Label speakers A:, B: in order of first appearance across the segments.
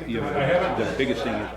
A: The biggest thing is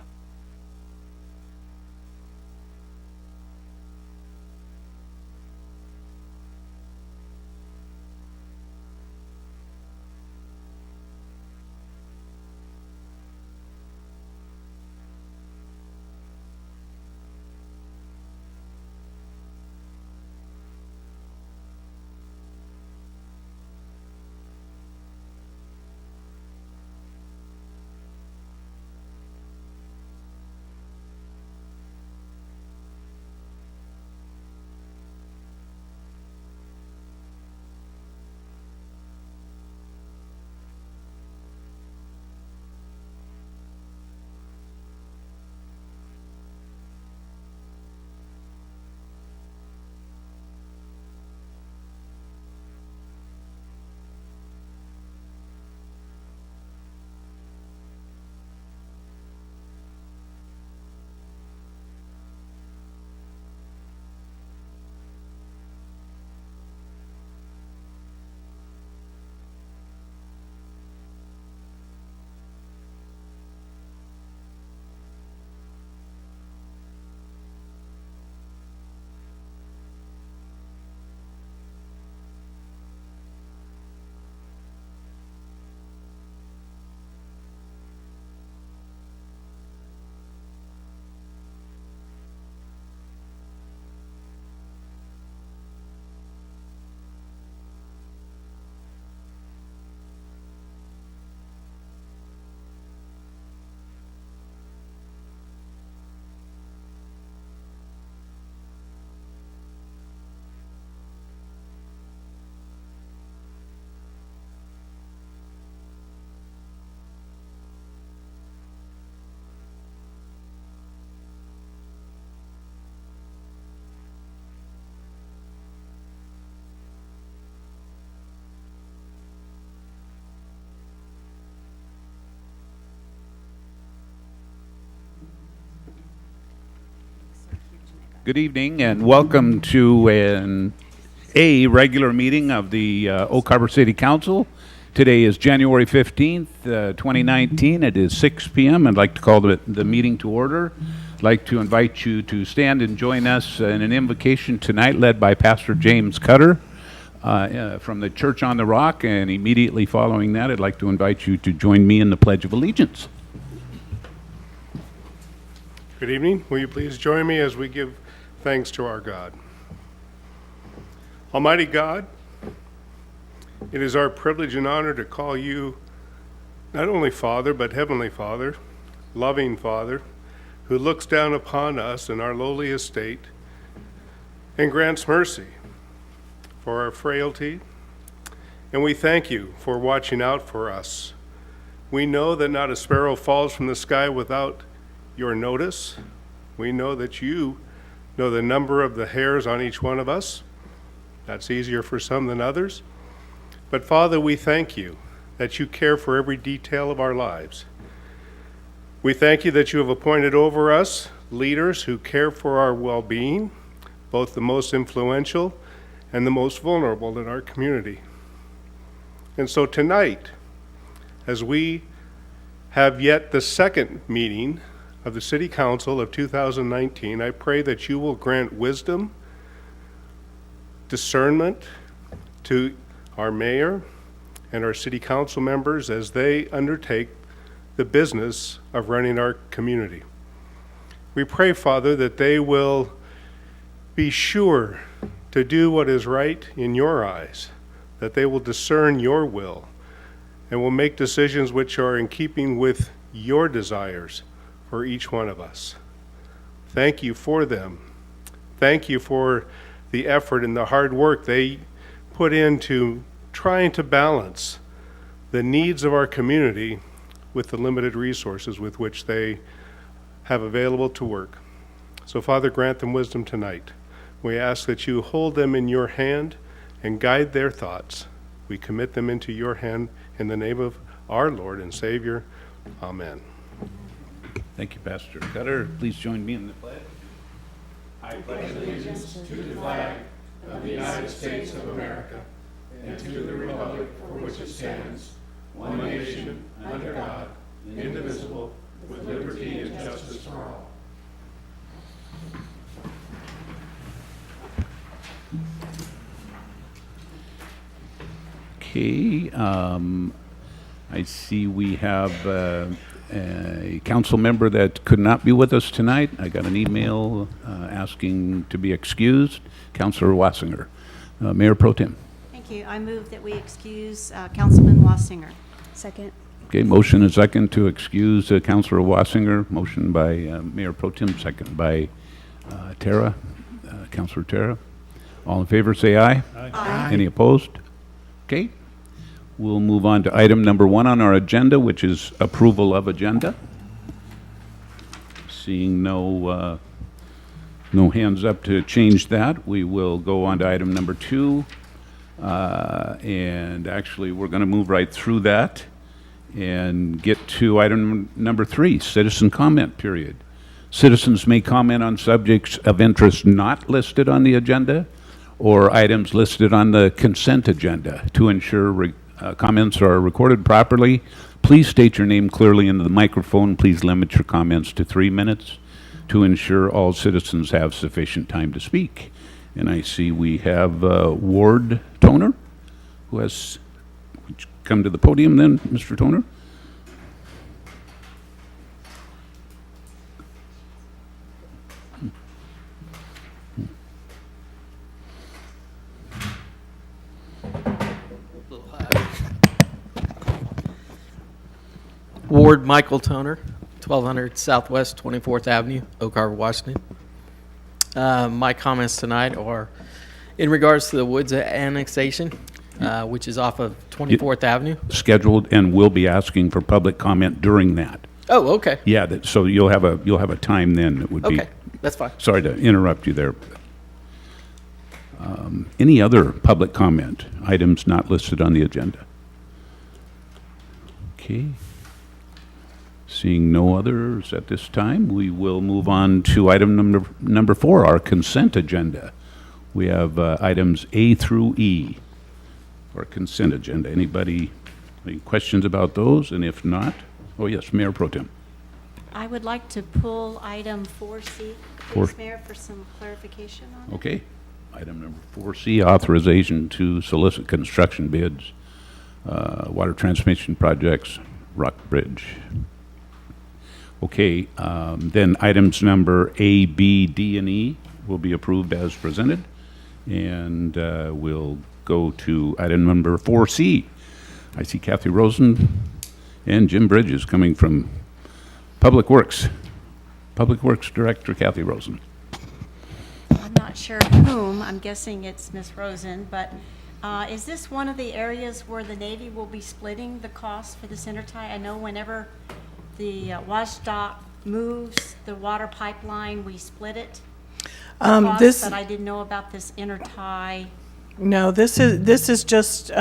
A: good evening and welcome to a regular meeting of the Oak Harbor City Council. Today is January 15th, 2019. It is 6 p.m. I'd like to call the meeting to order. I'd like to invite you to stand and join us in an invocation tonight led by Pastor James Cutter from the Church on the Rock, and immediately following that I'd like to invite you to join me in the Pledge of Allegiance.
B: Good evening. Will you please join me as we give thanks to our God? Almighty God, it is our privilege and honor to call you not only Father, but Heavenly Father, loving Father, who looks down upon us in our lowly estate and grants mercy for our frailty. And we thank you for watching out for us. We know that not a sparrow falls from the sky without your notice. We know that you know the number of the hairs on each one of us. That's easier for some than others. But Father, we thank you that you care for every detail of our lives. We thank you that you have appointed over us leaders who care for our well-being, both the most influential and the most vulnerable in our community. And so tonight, as we have yet the second meeting of the City Council of 2019, I pray that you will grant wisdom, discernment to our mayor and our city council members as they undertake the business of running our community. We pray, Father, that they will be sure to do what is right in your eyes, that they will discern your will and will make decisions which are in keeping with your desires for each one of us. Thank you for them. Thank you for the effort and the hard work they put into trying to balance the needs of our community with the limited resources with which they have available to work. So Father, grant them wisdom tonight. We ask that you hold them in your hand and guide their thoughts. We commit them into your hand in the name of our Lord and Savior. Amen.
A: Thank you, Pastor Cutter. Please join me in the pledge. I pledge allegiance to the flag of the United States of America and to the republic for which it stands, one nation, under God,
B: indivisible, with liberty and justice for all.
A: Okay, I see we have a council member that could not be with us tonight. I got an email asking to be excused. Councilor Wassinger. Mayor Pro Tem.
C: Thank you. I move that we excuse Councilman Wassinger.
D: Second.
A: Okay, motion and second to excuse Councilor Wassinger. Motion by Mayor Pro Tem, second by Tara, Councilor Tara. All in favor, say aye.
C: Aye.
A: Any opposed? Okay. We'll move on to item number 1 on our agenda, which is approval of agenda. Seeing no hands up to change that, we will go on to item number 2. And actually, we're going to move right through that and get to item number 3, citizen comment period. Citizens may comment on subjects of interest not listed on the agenda or items listed on the consent agenda. To ensure comments are recorded properly, please state your name clearly into the microphone. Please limit your comments to 3 minutes to ensure all citizens have sufficient time to speak. And I see we have Ward Toner, who has come to the podium then, Mr. Toner.
E: Ward Michael Toner, 1200 Southwest 24th Avenue, Oak Harbor, Washington. My comments tonight are in regards to the Woods annexation, which is off of 24th Avenue.
A: Scheduled and will be asking for public comment during that.
E: Oh, okay.
A: Yeah, so you'll have a time then that would be.
E: Okay, that's fine.
A: Sorry to interrupt you there. Any other public comment, items not listed on the agenda? Okay. Seeing no others at this time, we will move on to item number 4, our consent agenda. We have items A through E, our consent agenda. Anybody, any questions about those? And if not, oh yes, Mayor Pro Tem.
C: I would like to pull item 4C, please, Mayor, for some clarification on it.
A: Okay. Item number 4C, authorization to solicit construction bids, water transmission projects, Rock Bridge. Okay, then items number A, B, D, and E will be approved as presented. And we'll go to item number 4C. I see Kathy Rosen and Jim Bridges coming from Public Works. Public Works Director Kathy Rosen.
C: I'm not sure whom, I'm guessing it's Ms. Rosen, but is this one of the areas where the Navy will be splitting the cost for this intertie? I know whenever the WashDOT moves the water pipeline, we split it.
F: This,
C: But I didn't know about this intertie.
F: no, this is just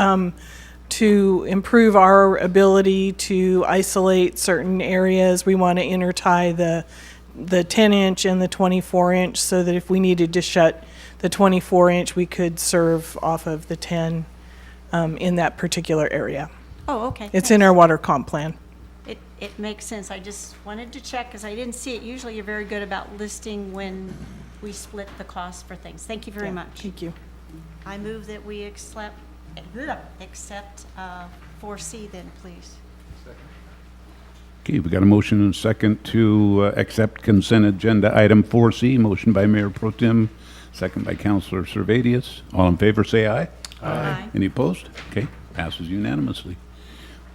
F: to improve our ability to isolate certain areas. We want to intertie the 10-inch and the 24-inch so that if we needed to shut the 24-inch, we could serve off of the 10 in that particular area.
C: Oh, okay.
F: It's in our water comp plan.
C: It makes sense. I just wanted to check because I didn't see it. Usually you're very good about listing when we split the cost for things. Thank you very much.
F: Thank you.
C: I move that we accept 4C then, please.
A: Okay, we got a motion and a second to accept consent agenda item 4C. Motion by Mayor Pro Tem, second by Councilor Servadius. All in favor, say aye.
C: Aye.
A: Any opposed? Okay, passes unanimously.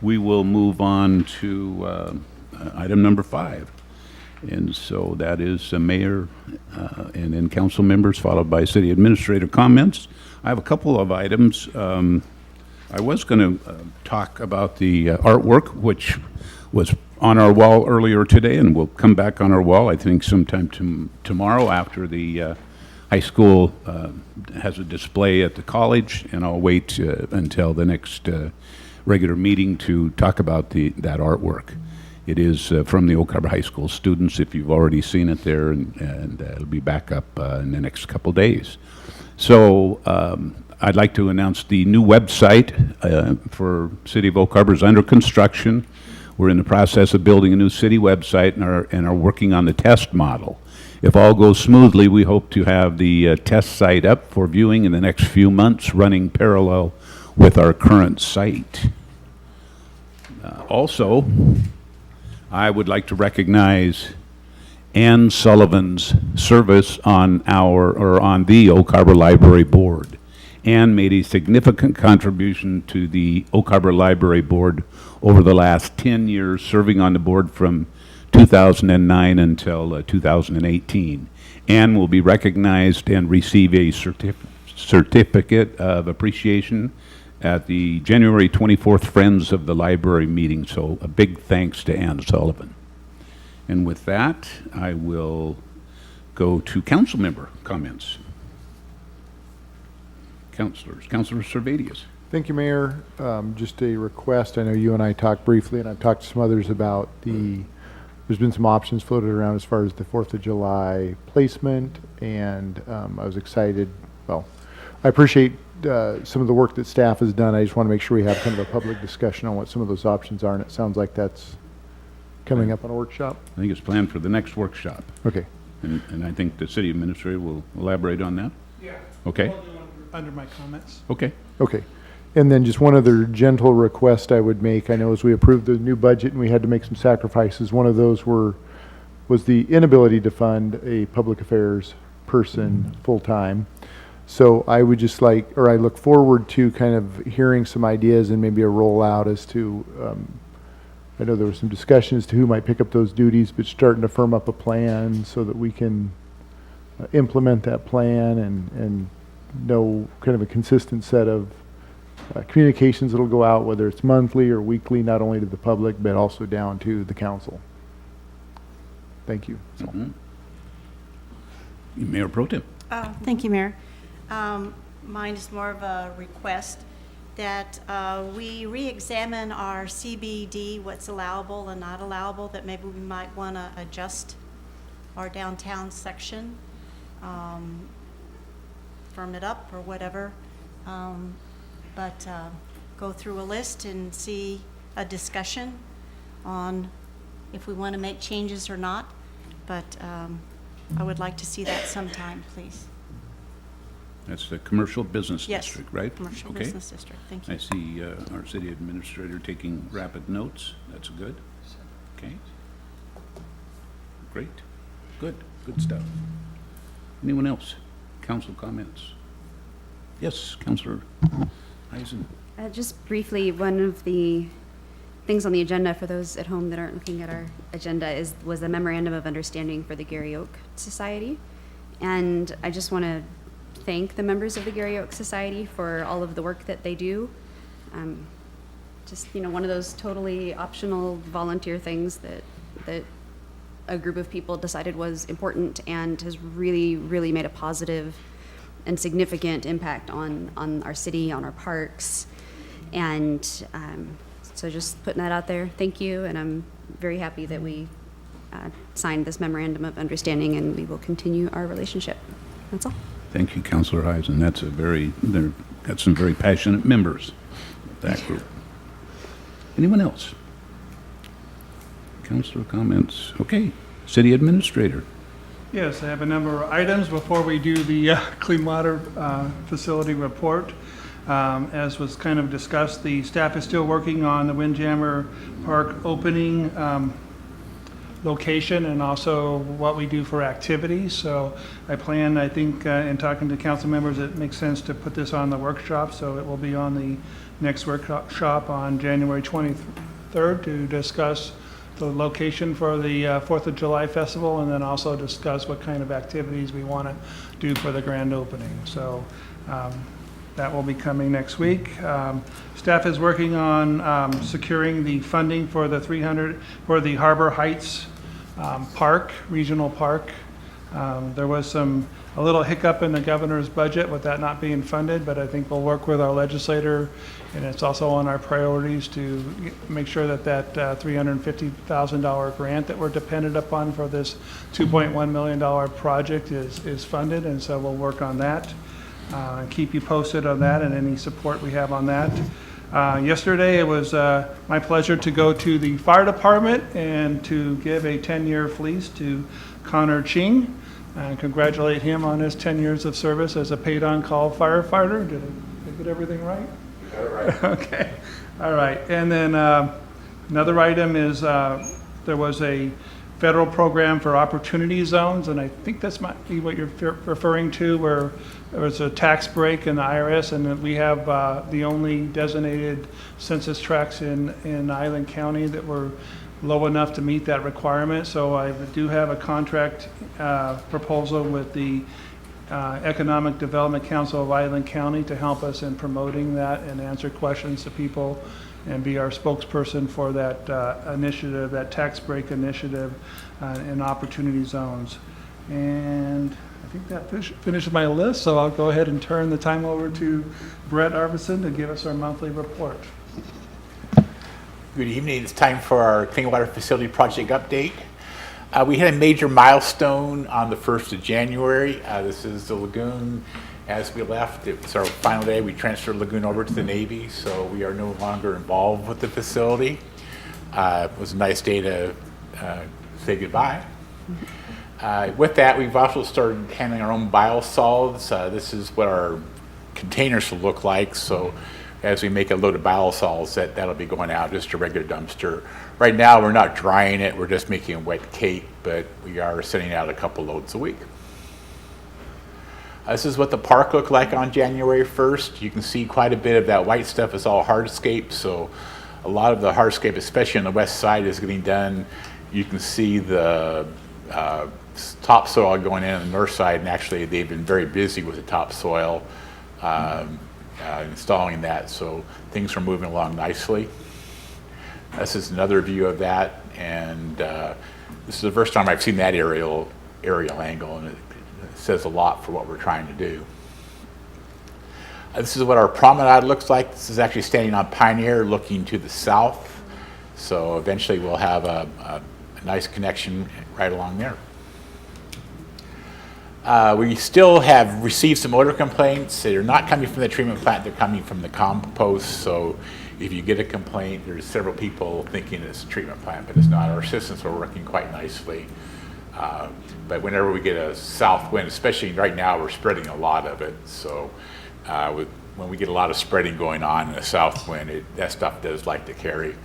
A: We will move on to item number 5. And so that is mayor and then council members, followed by city administrator comments. I have a couple of items. I was going to talk about the artwork, which was on our wall earlier today, and will come back on our wall, I think, sometime tomorrow after the high school has a display at the college, and I'll wait until the next regular meeting to talk about that artwork. It is from the Oak Harbor High School students, if you've already seen it there, and it'll be back up in the next couple days. So I'd like to announce the new website for City of Oak Harbor is under construction. We're in the process of building a new city website and are working on the test model. If all goes smoothly, we hope to have the test site up for viewing in the next few months, running parallel with our current site. Also, I would like to recognize Ann Sullivan's service on the Oak Harbor Library Board. Ann made a significant contribution to the Oak Harbor Library Board over the last 10 years, serving on the board from 2009 until 2018. Ann will be recognized and receive a certificate of appreciation at the January 24th Friends of the Library meeting, so a big thanks to Ann Sullivan. And with that, I will go to council member comments. Councilors, Councilor Servadius.
D: Thank you, Mayor. Just a request. I know you and I talked briefly, and I've talked to some others about there's been some options floated around as far as the 4th of July placement, and I was excited. Well, I appreciate some of the work that staff has done. I just want to make sure we have kind of a public discussion on what some of those options are, and it sounds like that's coming up on a workshop.
A: I think it's planned for the next workshop.
D: Okay.
A: And I think the city administrator will elaborate on that.
G: Yeah.
A: Okay.
G: I'll do under my comments.
A: Okay.
D: Okay. And then just one other gentle request I would make. I know as we approved the new budget and we had to make some sacrifices, one of those was the inability to fund a public affairs person full-time. So I would just like, or I look forward to kind of hearing some ideas and maybe a rollout as to, I know there was some discussion as to who might pick up those duties, but starting to firm up a plan so that we can implement that plan and know kind of a consistent set of communications that'll go out, whether it's monthly or weekly, not only to the public, but also down to the council. Thank you.
A: Mayor Pro Tem.
C: Thank you, Mayor. Mine is more of a request that we re-examine our CBD, what's allowable and not allowable, that maybe we might want to adjust our downtown section, firm it up or whatever, but go through a list and see a discussion on if we want to make changes or not. But I would like to see that sometime, please.
A: That's the commercial business
C: Yes,
A: district, right?
C: Commercial
A: Okay.
C: Business District, thank you.
A: I see our city administrator taking rapid notes. That's good. Okay. Great. Good. Good stuff. Anyone else? Council comments? Yes, Councilor Eisen.
H: Just briefly, one of the things on the agenda for those at home that aren't looking at our agenda was a memorandum of understanding for the Gary Oak Society. And I just want to thank the members of the Gary Oak Society for all of the work that they do. Just, one of those totally optional volunteer things that a group of people decided was important and has really, really made a positive and significant impact on our city, on our parks. And so just putting that out there, thank you, and I'm very happy that we signed this memorandum of understanding, and we will continue our relationship. That's all.
A: Thank you, Councilor Eisen. They've got some very passionate members of that group. Anyone else? Councilor comments? Okay. City Administrator.
G: Yes, I have a number of items before we do the clean water facility report. As was kind of discussed, the staff is still working on the Windjammer Park opening location and also what we do for activities. So I think in talking to council members, it makes sense to put this on the workshop. So it will be on the next workshop on January 23rd to discuss the location for the 4th of July festival, and then also discuss what kind of activities we want to do for the grand opening. So that will be coming next week. Staff is working on securing the funding for the the Harbor Heights Park, regional park. There was a little hiccup in the governor's budget with that not being funded, but I think we'll work with our legislator, and it's also on our priorities to make sure that $350,000 grant that we're dependent upon for this $2.1 million project is funded, and so we'll work on that. Keep you posted on that and any support we have on that. Yesterday, it was my pleasure to go to the fire department and to give a 10-year fleece to Connor Ching and congratulate him on his 10 years of service as a paid-on-call firefighter. Did I get everything right? You got it right. Okay. All right. And then another item is there was a federal program for opportunity zones, and I think that's might be what you're referring to, where there was a tax break in the IRS, and that we have the only designated census tracts in Island County that were low enough to meet that requirement. So I do have a contract proposal with the Economic Development Council of Island County to help us in promoting that and answer questions to people and be our spokesperson for that initiative, that tax break initiative in opportunity zones. And I think that finishes my list, so I'll go ahead and turn the time over to Brett Arvidsson to give us our monthly report.
I: Good evening. It's time for our Clean Water Facility Project update. We had a major milestone on the 1st of January. This is the lagoon. As we left, it was our final day. We transferred the lagoon over to the Navy, so we are no longer involved with the facility. It was a nice day to say goodbye. With that, we've also started handling our own biosolids. This is what our containers will look like. So as we make a load of biosolids, that'll be going out just a regular dumpster. Right now, we're not drying it. We're just making a wet cake, but we are sending out a couple loads a week. This is what the park looked like on January 1st. You can see quite a bit of that white stuff is all hardscape. So a lot of the hardscape, especially on the west side, is getting done. You can see the topsoil going in on the north side, and actually they've been very busy with the topsoil installing that. So things are moving along nicely. This is another view of that, and this is the first time I've seen that aerial angle, and it says a lot for what we're trying to do. This is what our promenade looks like. This is actually standing on Pioneer looking to the south. So eventually we'll have a nice connection right along there. We still have received some odor complaints. They're not coming from the treatment plant, they're coming from the compost. So if you get a complaint, there's several people thinking it's a treatment plant, but it's not. Our systems are working quite nicely. But whenever we get a south wind, especially right now, we're spreading a lot of it. So when we get a lot of spreading going on in a south wind, that stuff does like to carry.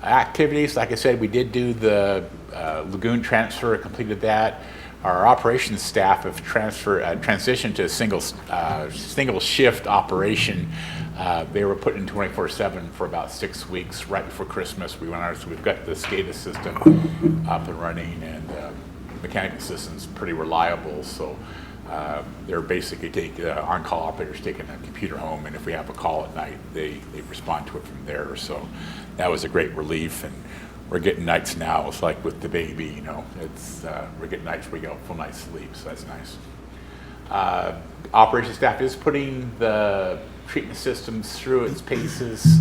I: Activities, like I said, we did do the lagoon transfer, completed that. Our operations staff have transitioned to a single shift operation. They were put in 24/7 for about 6 weeks. Right before Christmas, we went out, so we've got the SCADA system up and running, and mechanical system's pretty reliable. So they're basically on-call operators taking a computer home, and if we have a call at night, they respond to it from there. So that was a great relief, and we're getting nights now. It's like with the baby, you know, we're getting nights where we get a full night's sleep, so that's nice. Operations staff is putting the treatment systems through its paces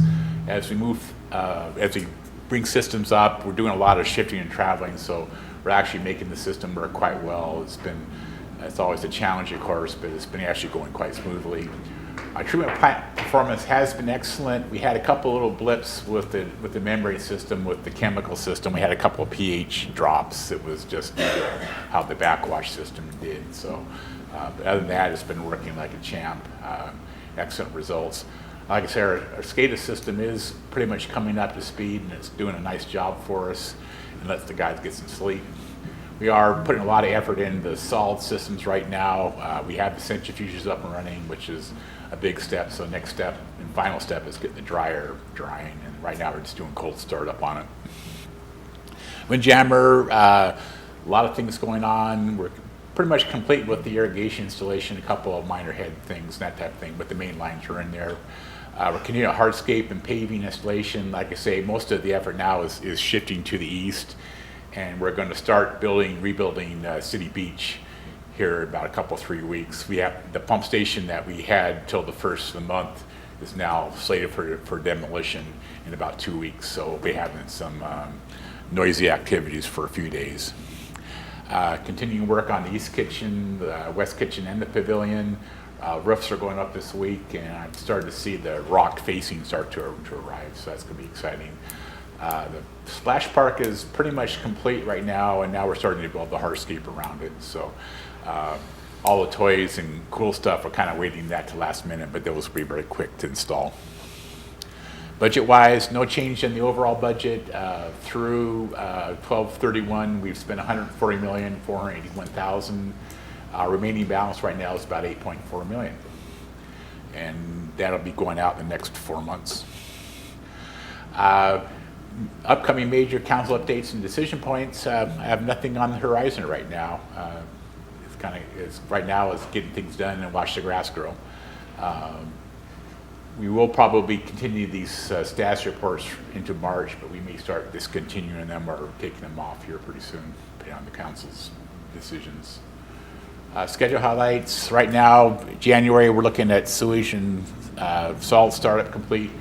I: as we move, as we bring systems up. We're doing a lot of shifting and traveling, so we're actually making the system work quite well. It's always a challenge, of course, but it's been actually going quite smoothly. Our treatment plant performance has been excellent. We had a couple little blips with the membrane system, with the chemical system. We had a couple of pH drops. It was just how the backwash system did. So, but other than that, it's been working like a champ. Excellent results. Like I said, our SCADA system is pretty much coming up to speed, and it's doing a nice job for us and lets the guys get some sleep. We are putting a lot of effort into the solid systems right now. We have the centrifuges up and running, which is a big step. So next step and final step is getting the dryer drying, and right now we're just doing cold startup on it. Windjammer, a lot of things going on. We're pretty much complete with the irrigation installation, a couple of minor head things, that type of thing, but the main lines are in there. We're continuing hardscape and paving installation. Like I say, most of the effort now is shifting to the east, and we're going to start rebuilding City Beach here in about a couple, 3 weeks. We have the pump station that we had till the first of the month is now slated for demolition in about 2 weeks, so we'll be having some noisy activities for a few days. Continuing work on the East Kitchen, the West Kitchen, and the Pavilion. Roofs are going up this week, and I'm starting to see the rock facing start to arrive, so that's going to be exciting. The splash park is pretty much complete right now, and now we're starting to build the hardscape around it. So all the toys and cool stuff are kind of waiting that to last minute, but those will be very quick to install. Budget-wise, no change in the overall budget. Through 12/31, we've spent $140,481,000. Our remaining balance right now is about $8.4 million, and that'll be going out in the next 4 months. Upcoming major council updates and decision points. I have nothing on the horizon right now. Right now it's getting things done and watch the grass grow. We will probably continue these status reports into March, but we may start discontinuing them or taking them off here pretty soon, depending on the council's decisions. Schedule highlights. Right now, January, we're looking at sewage and salt startup complete.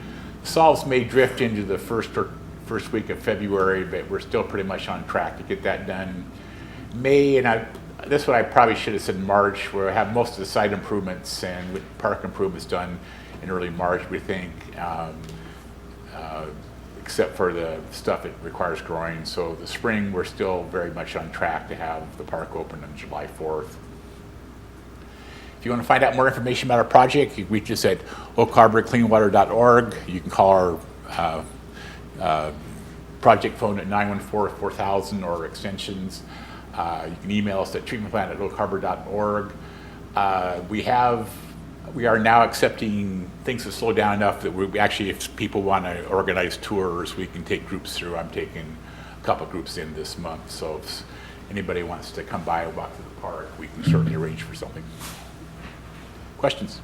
I: Salts may drift into the first week of February, but we're still pretty much on track to get that done. May, and this one I probably should have said March, where I have most of the site improvements and with park improvements done in early March, we think, except for the stuff that requires growing. So the spring, we're still very much on track to have the park open on July 4th. If you want to find out more information about our project, you can reach us at oakharborcleanwater.org. You can call our project phone at 914-4000 or extensions. You can email us at treatmentplant@oakharbor.org. We are now accepting things have slowed down enough that we actually, if people want to organize tours, we can take groups through. I'm taking a couple groups in this month, so if anybody wants to come by and walk through the park, we can certainly arrange for something. Questions?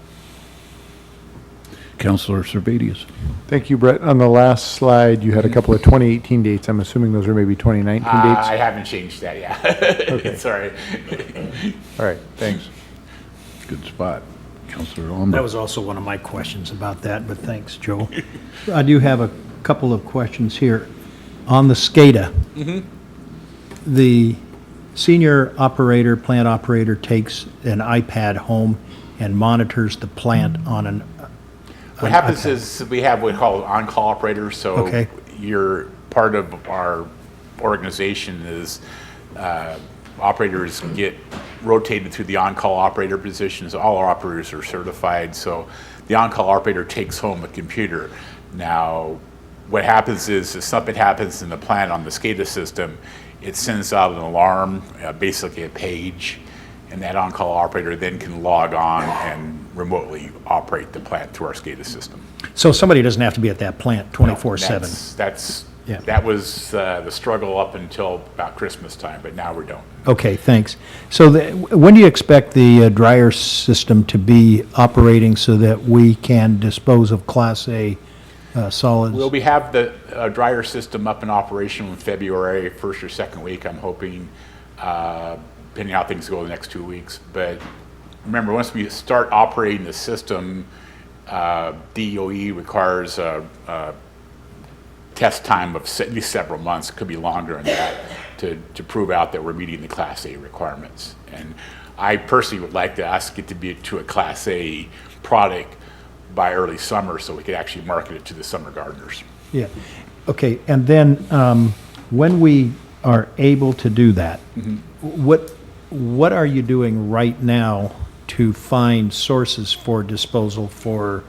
A: Councilor Servadius.
D: Thank you, Brett. On the last slide, you had a couple of 2018 dates. I'm assuming those are maybe 2019 dates?
I: I haven't changed that yet.
D: Okay.
I: Sorry.
D: All right, thanks.
A: Good spot. Councilor Olmsted.
J: That was also one of my questions about that, but thanks, Joe. I do have a couple of questions here. On the SCADA, the senior operator, plant operator takes an iPad home and monitors the plant on an
I: What happens is we have what we call on-call operators. So
J: Okay.
I: you're part of our organization is operators get rotated through the on-call operator positions. All our operators are certified, so the on-call operator takes home a computer. Now, what happens is if something happens in the plant on the SCADA system, it sends out an alarm, basically a page, and that on-call operator then can log on and remotely operate the plant through our SCADA system.
J: So somebody doesn't have to be at that plant 24/7.
I: Yeah. That was the struggle up until about Christmas time, but now we don't.
J: Okay, thanks. So when do you expect the dryer system to be operating so that we can dispose of Class A solids?
I: Well, we have the dryer system up in operation in February, first or second week, I'm hoping, depending how things go the next 2 weeks. But remember, once we start operating the system, DOE requires a test time of at least several months, could be longer than that, to prove out that we're meeting the Class A requirements. And I personally would like to ask it to be to a Class A product by early summer so we could actually market it to the summer gardeners.
J: Yeah, okay, and then when we are able to do that, what are you doing right now to find sources for disposal for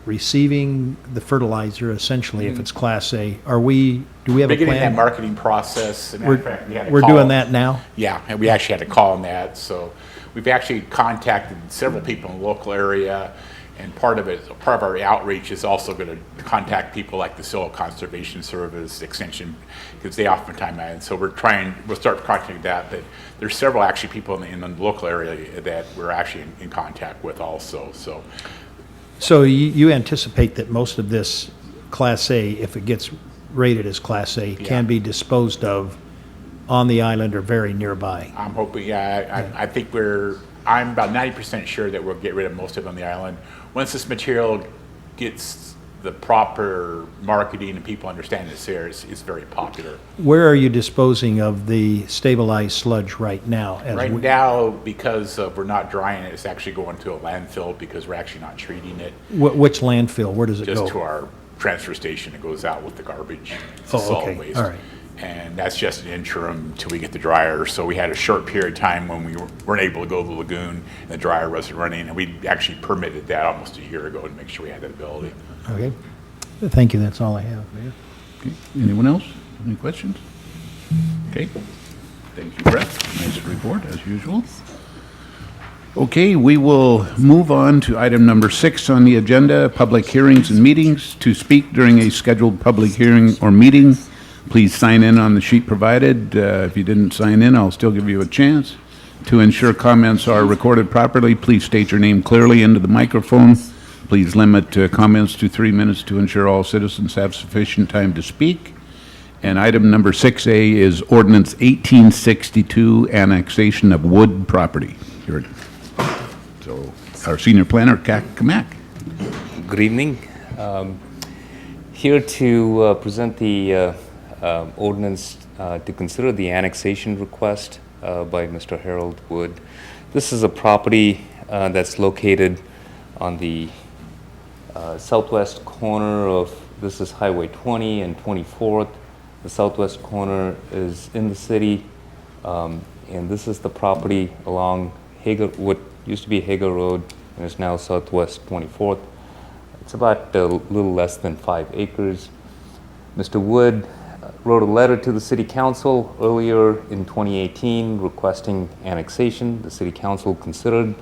J: receiving the fertilizer, essentially, if it's Class A? Do we have a
I: Beginning that
J: plan?
I: marketing process. As a matter of fact, we had a
J: We're
I: call.
J: doing that now?
I: Yeah, and we actually had a call on that. So we've actually contacted several people in the local area, and part of our outreach is also going to contact people like the Soil Conservation Service, Extension, because they oftentimes, and so we'll start contacting that. But there's several actually people in the local area that we're actually in contact with also.
J: So you anticipate that most of this Class A, if it gets rated as Class A, can be disposed of on the island or very nearby?
I: I'm hoping, I think I'm about 90% sure that we'll get rid of most of it on the island. Once this material gets the proper marketing and people understanding this area is very popular.
J: Where are you disposing of the stabilized sludge right now?
I: Right now, because we're not drying it, it's actually going to a landfill because we're actually not treating it.
J: Which landfill? Where does it go?
I: Just to our transfer station. It goes out with the garbage. It's
J: Oh,
I: solid
J: okay.
I: waste.
J: All right.
I: And that's just an interim till we get the dryer. So we had a short period of time when we weren't able to go to the lagoon and the dryer wasn't running. And we actually permitted that almost a year ago to make sure we had that ability.
J: Okay. Thank you. That's all I have, Mayor.
A: Okay. Anyone else? Any questions? Okay. Thank you, Brett. Nice report, as usual. Okay, we will move on to item number 6 on the agenda, public hearings and meetings. To speak during a scheduled public hearing or meeting, please sign in on the sheet provided. If you didn't sign in, I'll still give you a chance. To ensure comments are recorded properly, please state your name clearly into the microphone. Please limit comments to 3 minutes to ensure all citizens have sufficient time to speak. And item number 6A is Ordinance 1862, Annexation of Wood Property. So, our senior planner, Kamak.
K: Good evening. Here to present the ordinance to consider the annexation request by Mr. Harold Wood. This is a property that's located on the southwest corner of, this is Highway 20 and 24th. The southwest corner is in the city, and this is the property along Hager, what used to be Hager Road, and is now Southwest 24th. It's about a little less than 5 acres. Mr. Wood wrote a letter to the City Council earlier in 2018 requesting annexation. The City Council considered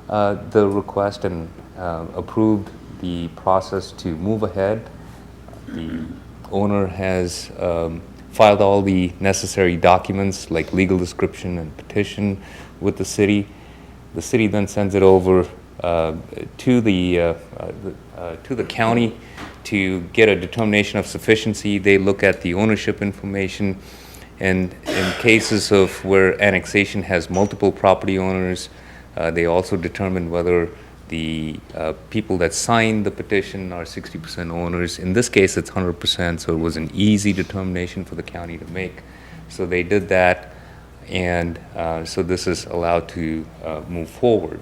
K: the request and approved the process to move ahead. The owner has filed all the necessary documents like legal description and petition with the city. The city then sends it over to the county to get a determination of sufficiency. They look at the ownership information, and in cases of where annexation has multiple property owners, they also determine whether the people that signed the petition are 60% owners. In this case, it's 100%, so it was an easy determination for the county to make. So they did that, and so this is allowed to move forward.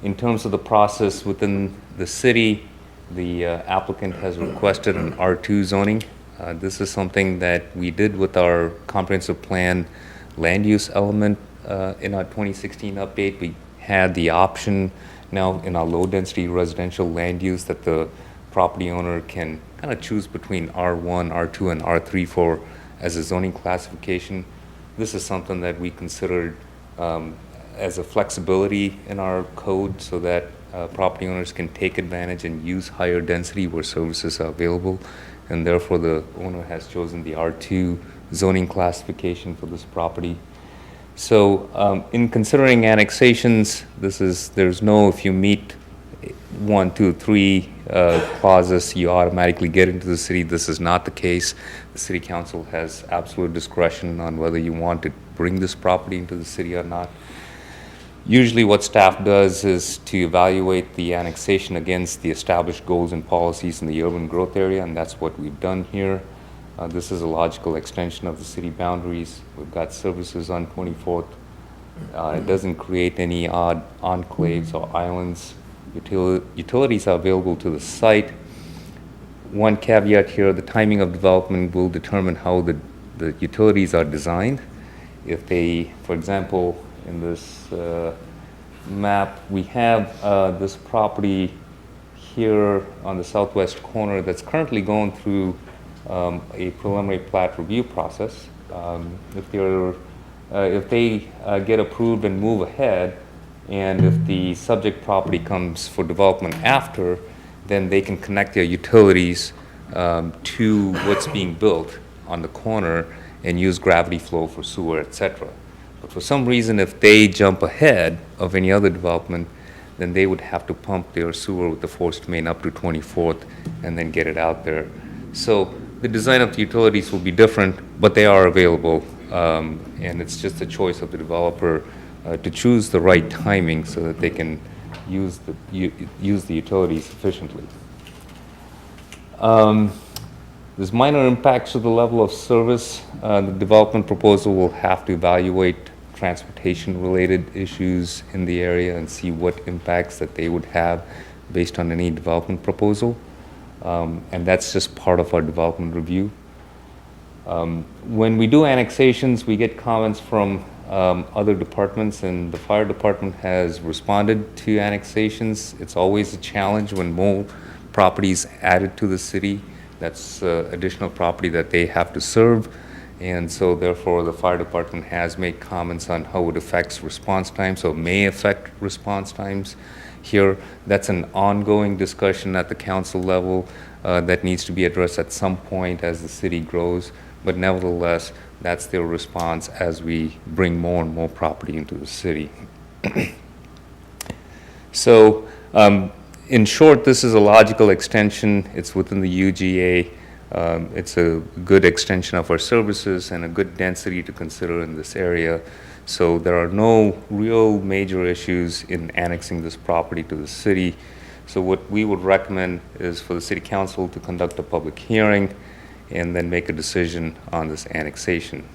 K: In terms of the process within the city, the applicant has requested an R2 zoning. This is something that we did with our comprehensive plan land use element in our 2016 update. We had the option now in our low density residential land use that the property owner can kind of choose between R1, R2, and R3 for as a zoning classification. This is something that we considered as a flexibility in our code so that property owners can take advantage and use higher density where services are available, and therefore the owner has chosen the R2 zoning classification for this property. So in considering annexations, there's no, if you meet 1, 2, 3 clauses, you automatically get into the city. This is not the case. The City Council has absolute discretion on whether you want to bring this property into the city or not. Usually what staff does is to evaluate the annexation against the established goals and policies in the urban growth area, and that's what we've done here. This is a logical extension of the city boundaries. We've got services on 24th. It doesn't create any odd enclaves or islands. Utilities are available to the site. One caveat here, the timing of development will determine how the utilities are designed. If they, for example, in this map, we have this property here on the southwest corner that's currently going through a preliminary plat review process. If they get approved and move ahead, and if the subject property comes for development after, then they can connect their utilities to what's being built on the corner and use gravity flow for sewer, etc. But for some reason, if they jump ahead of any other development, then they would have to pump their sewer with the forced main up to 24th and then get it out there. So the design of the utilities will be different, but they are available, and it's just a choice of the developer to choose the right timing so that they can use the utilities efficiently. There's minor impacts to the level of service. The development proposal will have to evaluate transportation-related issues in the area and see what impacts that they would have based on any development proposal. And that's just part of our development review. When we do annexations, we get comments from other departments, and the fire department has responded to annexations. It's always a challenge when more properties added to the city. That's additional property that they have to serve. And so therefore, the fire department has made comments on how it affects response times, or may affect response times here. That's an ongoing discussion at the council level that needs to be addressed at some point as the city grows. But nevertheless, that's their response as we bring more and more property into the city. So, in short, this is a logical extension. It's within the UGA. It's a good extension of our services and a good density to consider in this area. So there are no real major issues in annexing this property to the city. So what we would recommend is for the city council to conduct a public hearing and then make a decision on this annexation.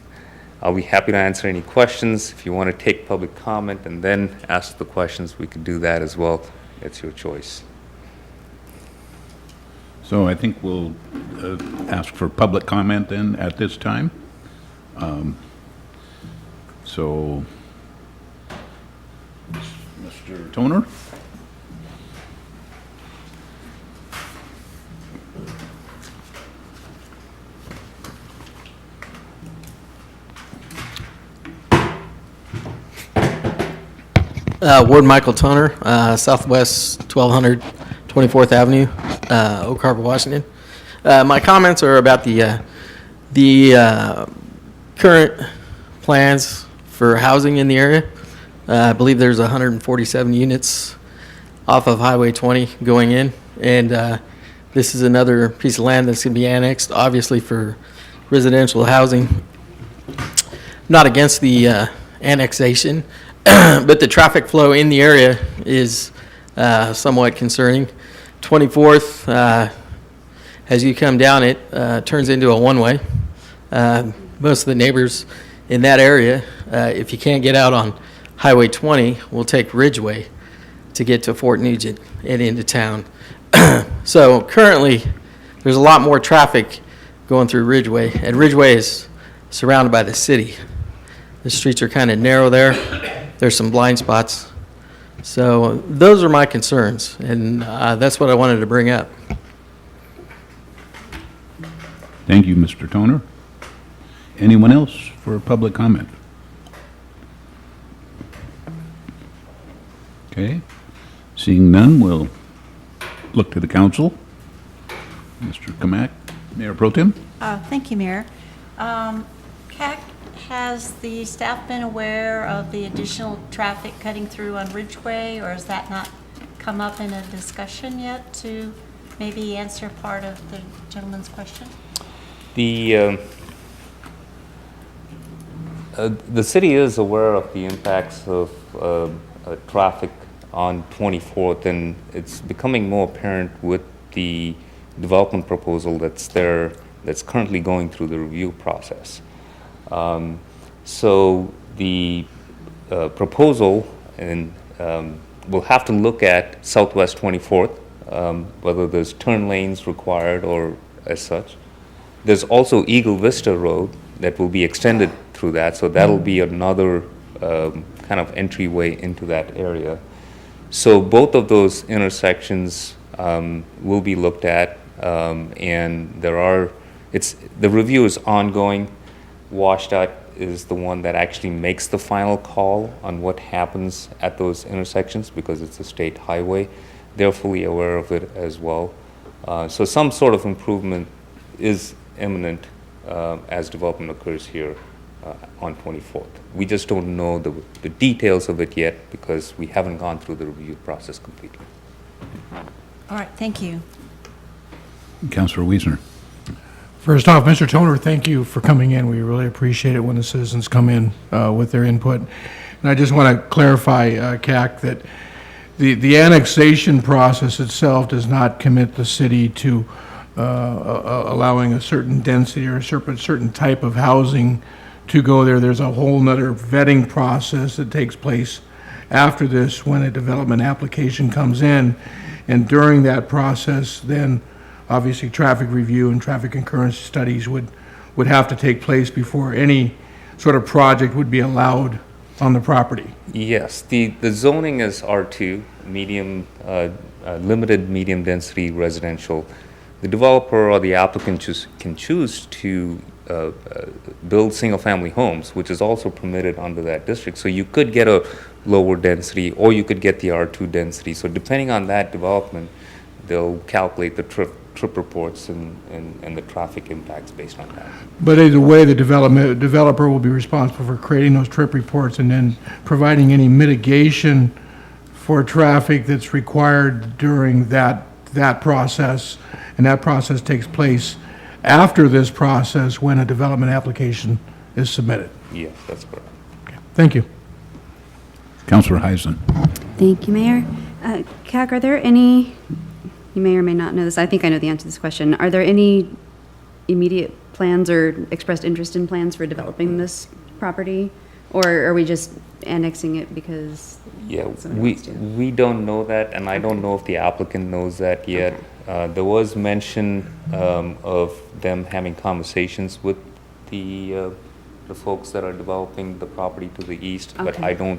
K: I'll be happy to answer any questions. If you want to take public comment and then ask the questions, we could do that as well. It's your choice.
A: So I think we'll ask for public comment then at this time. So, Mr. Toner?
E: Ward Michael Toner, Southwest 1200 24th Avenue, Oak Harbor, Washington. My comments are about the current plans for housing in the area. I believe there's 147 units off of Highway 20 going in, and this is another piece of land that's going to be annexed, obviously for residential housing. Not against the annexation, but the traffic flow in the area is somewhat concerning. 24th, as you come down it, turns into a one-way. Most of the neighbors in that area, if you can't get out on Highway 20, will take Ridgeway to get to Fort Nugent and into town. So currently, there's a lot more traffic going through Ridgeway, and Ridgeway is surrounded by the city. The streets are kind of narrow there. There's some blind spots. So those are my concerns, and that's what I wanted to bring up.
A: Thank you, Mr. Toner. Anyone else for public comment? Okay. Seeing none, we'll look to the council. Mr. Kamak, Mayor Pro Tem.
C: Thank you, Mayor. CAC, has the staff been aware of the additional traffic cutting through on Ridgeway, or has that not come up in a discussion yet to maybe answer part of the gentleman's question?
K: The city is aware of the impacts of traffic on 24th, and it's becoming more apparent with the development proposal that's there, that's currently going through the review process. So the proposal, and we'll have to look at Southwest 24th, whether there's turn lanes required or as such. There's also Eagle Vista Road that will be extended through that, so that'll be another kind of entryway into that area. So both of those intersections will be looked at, and the review is ongoing. WashDOT is the one that actually makes the final call on what happens at those intersections because it's a state highway. They're fully aware of it as well. So some sort of improvement is imminent as development occurs here on 24th. We just don't know the details of it yet because we haven't gone through the review process completely.
C: All right, thank you.
A: Councilor Wiesner.
L: First off, Mr. Toner, thank you for coming in. We really appreciate it when the citizens come in with their input. And I just want to clarify, CAC, that the annexation process itself does not commit the city to allowing a certain density or a certain type of housing to go there. There's a whole nother vetting process that takes place after this when a development application comes in. And during that process, then obviously traffic review and traffic concurrence studies would have to take place before any sort of project would be allowed on the property.
K: Yes, the zoning is R2, limited medium density residential. The developer or the applicant can choose to build single-family homes, which is also permitted under that district. So you could get a lower density, or you could get the R2 density. So depending on that development, they'll calculate the trip reports and the traffic impacts based on that.
L: But either way, the developer will be responsible for creating those trip reports and then providing any mitigation for traffic that's required during that process. And that process takes place after this process when a development application is submitted.
K: Yes, that's correct.
L: Thank you.
A: Councilor Heisen.
H: Thank you, Mayor. CAC, are there any, you may or may not know this, I think I know the answer to this question. Are there any immediate plans or expressed interest in plans for developing this property? Or are we just annexing it because
K: Yeah,
H: somebody wants to?
K: we don't know that, and I don't know if the applicant knows that yet. There was mention of them having conversations with the folks that are developing the property to the east, but
H: Okay.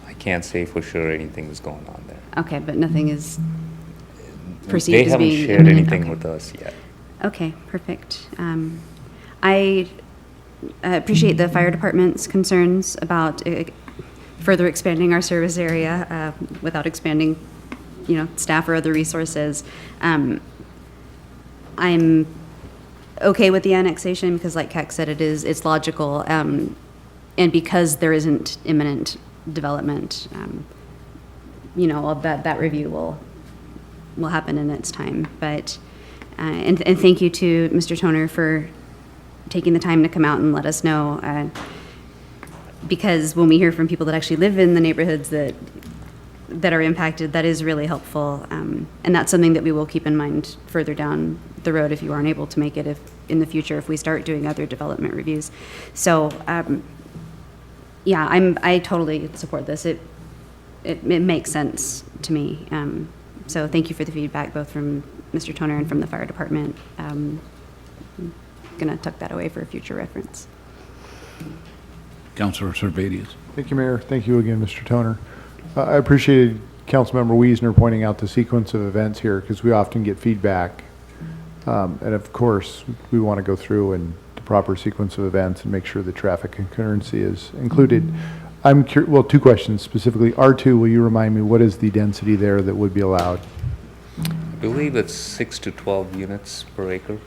K: I can't say for sure anything is going on there.
H: Okay, but nothing is perceived
K: They
H: as
K: haven't
H: being
K: shared
H: imminent?
K: anything
H: Okay.
K: with us yet.
H: Okay, perfect. I appreciate the fire department's concerns about further expanding our service area without expanding, staff or other resources. I'm okay with the annexation because, like Keck said, it's logical, and because there isn't imminent development, that review will happen in its time. But and thank you to Mr. Toner for taking the time to come out and let us know, because when we hear from people that actually live in the neighborhoods that are impacted, that is really helpful, and that's something that we will keep in mind further down the road if you aren't able to make it in the future if we start doing other development reviews. So I totally support this. It makes sense to me. So thank you for the feedback, both from Mr. Toner and from the fire department. I'm gonna tuck that away for future reference.
A: Councilor Servadius.
D: Thank you, Mayor. Thank you again, Mr. Toner. I appreciated Councilmember Wiesner pointing out the sequence of events here, because we often get feedback. And of course, we want to go through and the proper sequence of events and make sure the traffic concurrency is included. I'm curious, well, two questions specifically. R2, will you remind me, what is the density there that would be allowed?
K: I believe it's 6 to 12 units per acre.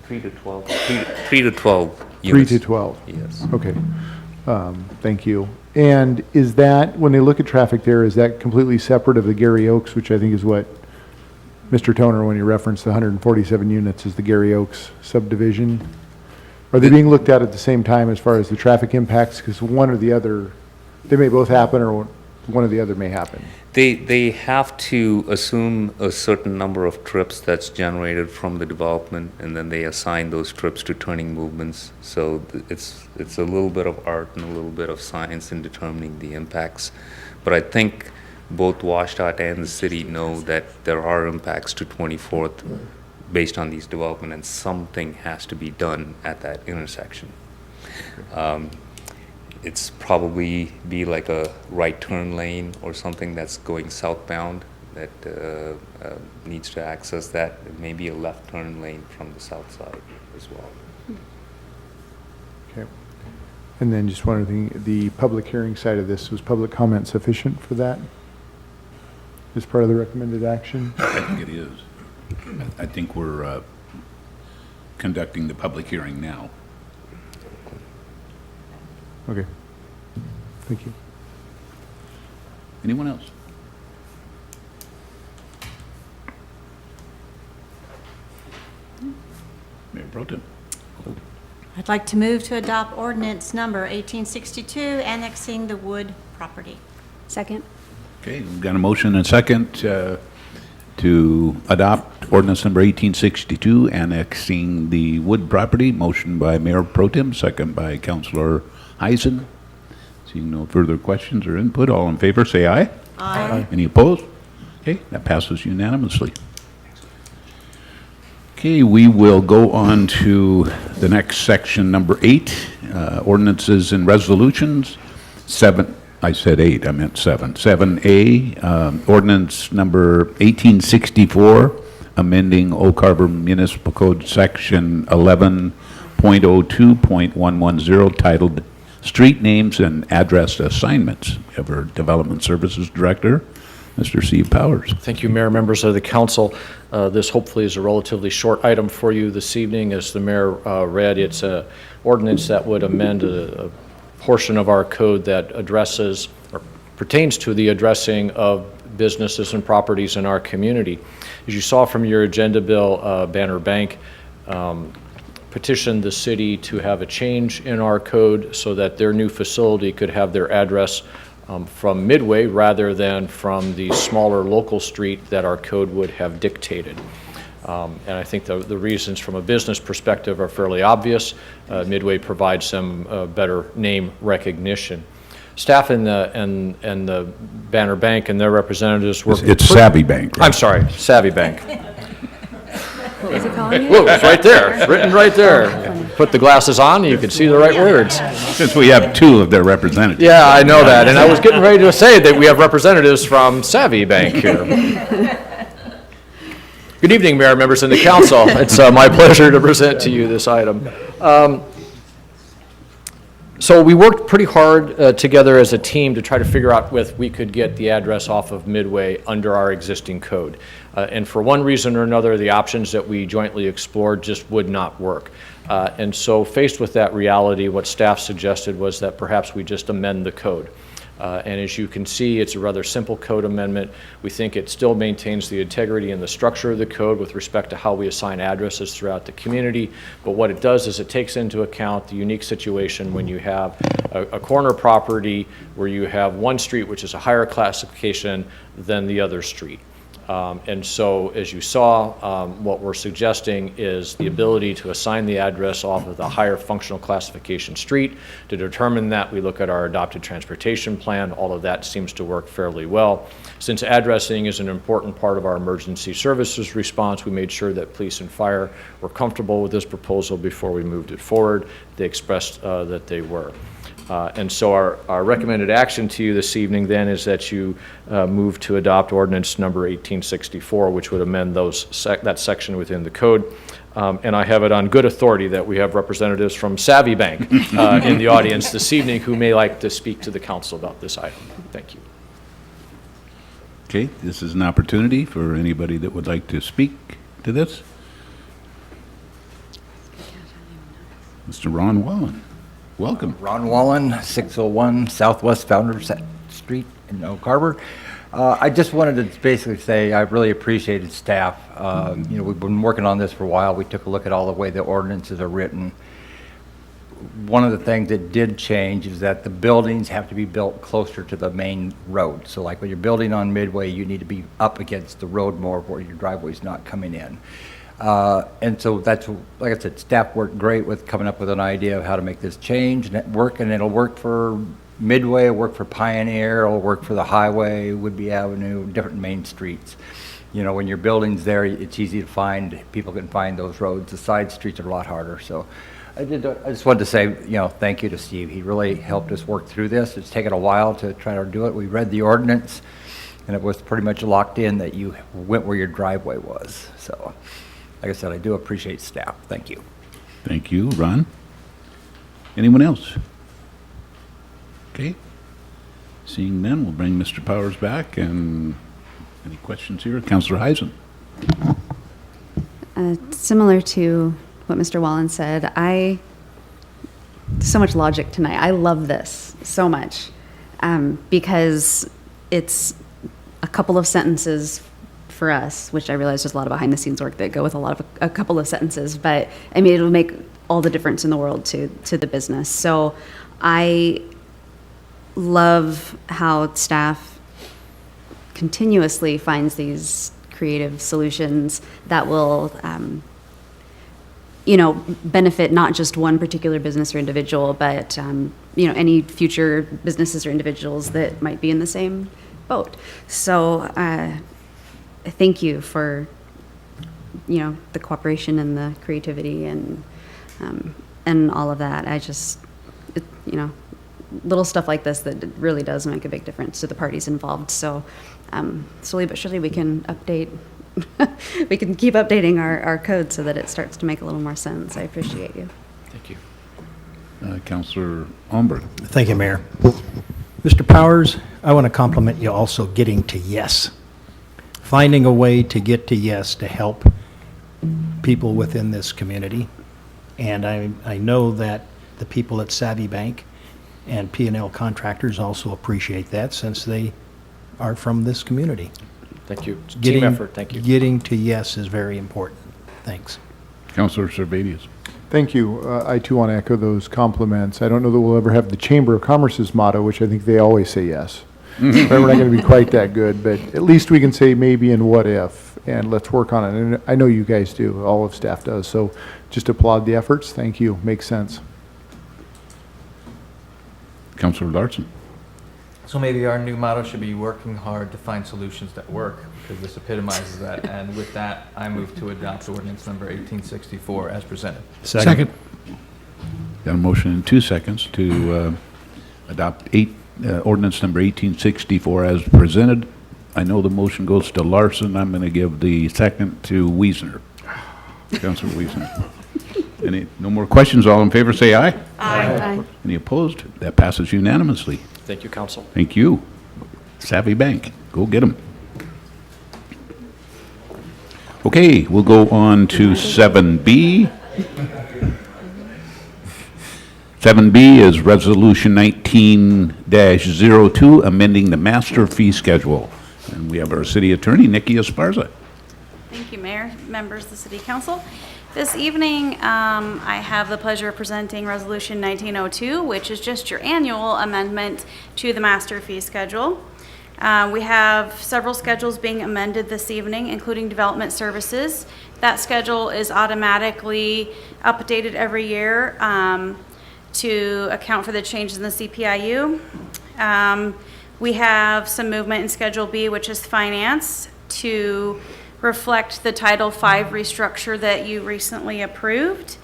K: 3 to 12. 3 to 12 units.
D: 3 to 12?
K: Yes.
D: Okay. Thank you. And is that, when they look at traffic there, is that completely separate of the Gary Oaks, which I think is what Mr. Toner, when you referenced the 147 units, is the Gary Oaks subdivision? Are they being looked at the same time as far as the traffic impacts? Because one or the other, they may both happen, or one or the other may happen.
K: They have to assume a certain number of trips that's generated from the development, and then they assign those trips to turning movements. So it's a little bit of art and a little bit of science in determining the impacts. But I think both WashDOT and the city know that there are impacts to 24th based on these development, and something has to be done at that intersection. It's probably be like a right turn lane or something that's going southbound that needs to access that. Maybe a left turn lane from the south side as well.
D: Okay. And then just one other thing, the public hearing side of this, was public comment sufficient for that? As part of the recommended action?
A: I think it is. I think we're conducting the public hearing now.
D: Okay. Thank you.
A: Anyone else? Mayor Pro Tem.
C: I'd like to move to adopt ordinance number 1862, annexing the Wood property.
H: Second?
A: Okay, we've got a motion and a second. to adopt ordinance number 1862, annexing the Wood property. Motion by Mayor Pro Tem, second by Councilor Heisen. Seeing no further questions or input, all in favor, say aye.
C: Aye.
A: Any opposed? Okay, that passes unanimously. Okay, we will go on to the next section, number 8, ordinances and resolutions. 7, I said 8, I meant 7. 7A, ordinance number 1864, amending Oak Harbor Municipal Code Section 11.02.110, titled Street Names and Address Assignments. We have our Development Services Director, Mr. Steve Powers.
M: Thank you, Mayor, members of the council. This hopefully is a relatively short item for you this evening. As the mayor read, it's an ordinance that would amend a portion of our code that addresses or pertains to the addressing of businesses and properties in our community. As you saw from your agenda bill, Banner Bank petitioned the city to have a change in our code so that their new facility could have their address from Midway rather than from the smaller local street that our code would have dictated. And I think the reasons from a business perspective are fairly obvious. Midway provides them better name recognition. Staff and the Banner Bank and their representatives work.
A: It's Savvy Bank, right?
M: I'm sorry, Savvy Bank.
H: What was it calling it?
M: Whoa, it's right there, it's written right there. Put the glasses on, and you can see the right words.
A: Since we have 2 of their representatives.
M: Yeah, I know that, and I was getting ready to say that we have representatives from Savvy Bank here. Good evening, Mayor, members of the council. It's my pleasure to present to you this item. So we worked pretty hard together as a team to try to figure out if we could get the address off of Midway under our existing code. And for one reason or another, the options that we jointly explored just would not work. And so faced with that reality, what staff suggested was that perhaps we just amend the code. And as you can see, it's a rather simple code amendment. We think it still maintains the integrity and the structure of the code with respect to how we assign addresses throughout the community. But what it does is it takes into account the unique situation when you have a corner property where you have one street which is a higher classification than the other street. And so, as you saw, what we're suggesting is the ability to assign the address off of the higher functional classification street. To determine that, we look at our adopted transportation plan. All of that seems to work fairly well. Since addressing is an important part of our emergency services response, we made sure that police and fire were comfortable with this proposal before we moved it forward. They expressed that they were. And so our recommended action to you this evening then is that you move to adopt ordinance number 1864, which would amend that section within the code. And I have it on good authority that we have representatives from Savvy Bank in the audience this evening who may like to speak to the council about this item. Thank you.
A: Okay, this is an opportunity for anybody that would like to speak to this. Mr. Ron Wallen, welcome.
N: Ron Wallen, 601 Southwest Founders Street in Oak Harbor. I just wanted to basically say I really appreciated staff. We've been working on this for a while. We took a look at all the way the ordinances are written. One of the things that did change is that the buildings have to be built closer to the main road. So like when you're building on Midway, you need to be up against the road more where your driveway's not coming in. And so that's, like I said, staff worked great with coming up with an idea of how to make this change and it work, and it'll work for Midway, it'll work for Pioneer, it'll work for the highway, Woodby Avenue, different main streets. You know, when your building's there, it's easy to find, people can find those roads. The side streets are a lot harder. So I just wanted to say, thank you to Steve. He really helped us work through this. It's taken a while to try to do it. We read the ordinance and it was pretty much locked in that you went where your driveway was. So like I said, I do appreciate staff. Thank you.
A: Thank you, Ron. Anyone else? Okay. Seeing none, we'll bring Mr. Powers back. And any questions here? Councilor Heisen.
H: Similar to what Mr. Wallen said, so much logic tonight. I love this so much because it's a couple of sentences for us, which I realize there's a lot of behind the scenes work that go with a couple of sentences, but I mean, it'll make all the difference in the world to the business. So I love how staff continuously finds these creative solutions that will, you know, benefit not just one particular business or individual, but, you know, any future businesses or individuals that might be in the same boat. So thank you for, you know, the cooperation and the creativity and all of that. I just, you know, little stuff like this that really does make a big difference to the parties involved. So slowly but surely we can update, we can keep updating our code so that it starts to make a little more sense. I appreciate you.
M: Thank you.
A: Councillor Omberg.
J: Thank you, Mayor. Mr. Powers, I want to compliment you also getting to yes. Finding a way to get to yes to help people within this community. And I know that the people at Savvy Bank and P&L Contractors also appreciate that since they are from this community.
M: Thank you. It's a team effort. Thank you.
J: Getting to yes is very important. Thanks.
A: Councillor Servadius.
D: Thank you. I too want to echo those compliments. I don't know that we'll ever have the Chamber of Commerce's motto, which I think they always say yes. But we're not going to be quite that good, but at least we can say maybe and what if, and let's work on it. And I know you guys do, all of staff does. So just applaud the efforts. Thank you. Makes sense.
A: Councillor Larson.
O: So maybe our new motto should be working hard to find solutions that work, because this epitomizes that. And with that, I move to adopt ordinance number 1864 as presented.
L: Second.
A: Got a motion in 2 seconds to adopt ordinance number 1864 as presented. I know the motion goes to Larson. I'm going to give the second to Wiesner. Councillor Wiesner. No more questions? All in favor say aye.
H: Aye.
A: Any opposed? That passes unanimously.
M: Thank you, Council.
A: Thank you. Savvy Bank, go get them. Okay, we'll go on to 7B. 7B is Resolution 19-02, amending the master fee schedule. And we have our city attorney, Nikki Esparza.
P: Thank you, Mayor, members of the City Council. This evening, I have the pleasure of presenting Resolution 1902, which is just your annual amendment to the master fee schedule. We have several schedules being amended this evening, including development services. That schedule is automatically updated every year to account for the changes in the CPIU. We have some movement in Schedule B, which is finance, to reflect the Title V restructure that you recently approved.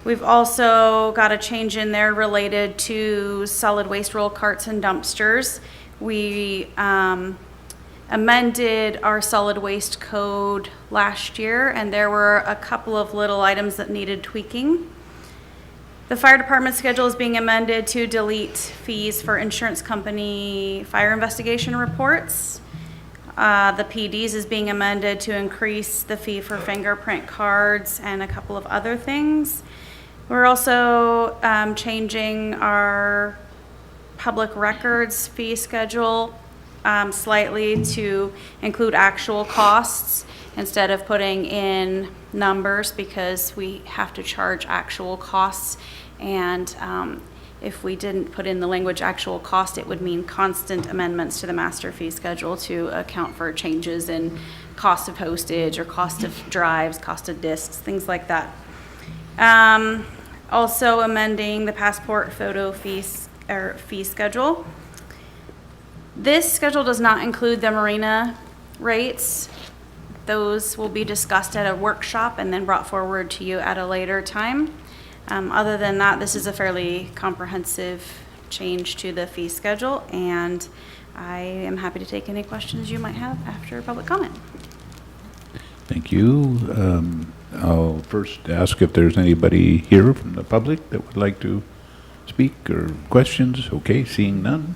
P: We've also got a change in there related to solid waste roll carts and dumpsters. We amended our solid waste code last year, and there were a couple of little items that needed tweaking. The fire department schedule is being amended to delete fees for insurance company fire investigation reports. The PDs is being amended to increase the fee for fingerprint cards and a couple of other things. We're also changing our public records fee schedule slightly to include actual costs instead of putting in numbers, because we have to charge actual costs. And if we didn't put in the language actual cost, it would mean constant amendments to the master fee schedule to account for changes in cost of postage or cost of drives, cost of discs, things like that. Also amending the passport photo fee schedule. This schedule does not include the marina rates. Those will be discussed at a workshop and then brought forward to you at a later time. Other than that, this is a fairly comprehensive change to the fee schedule, and I am happy to take any questions you might have after public comment.
A: Thank you. I'll first ask if there's anybody here from the public that would like to speak or questions. Okay, seeing none.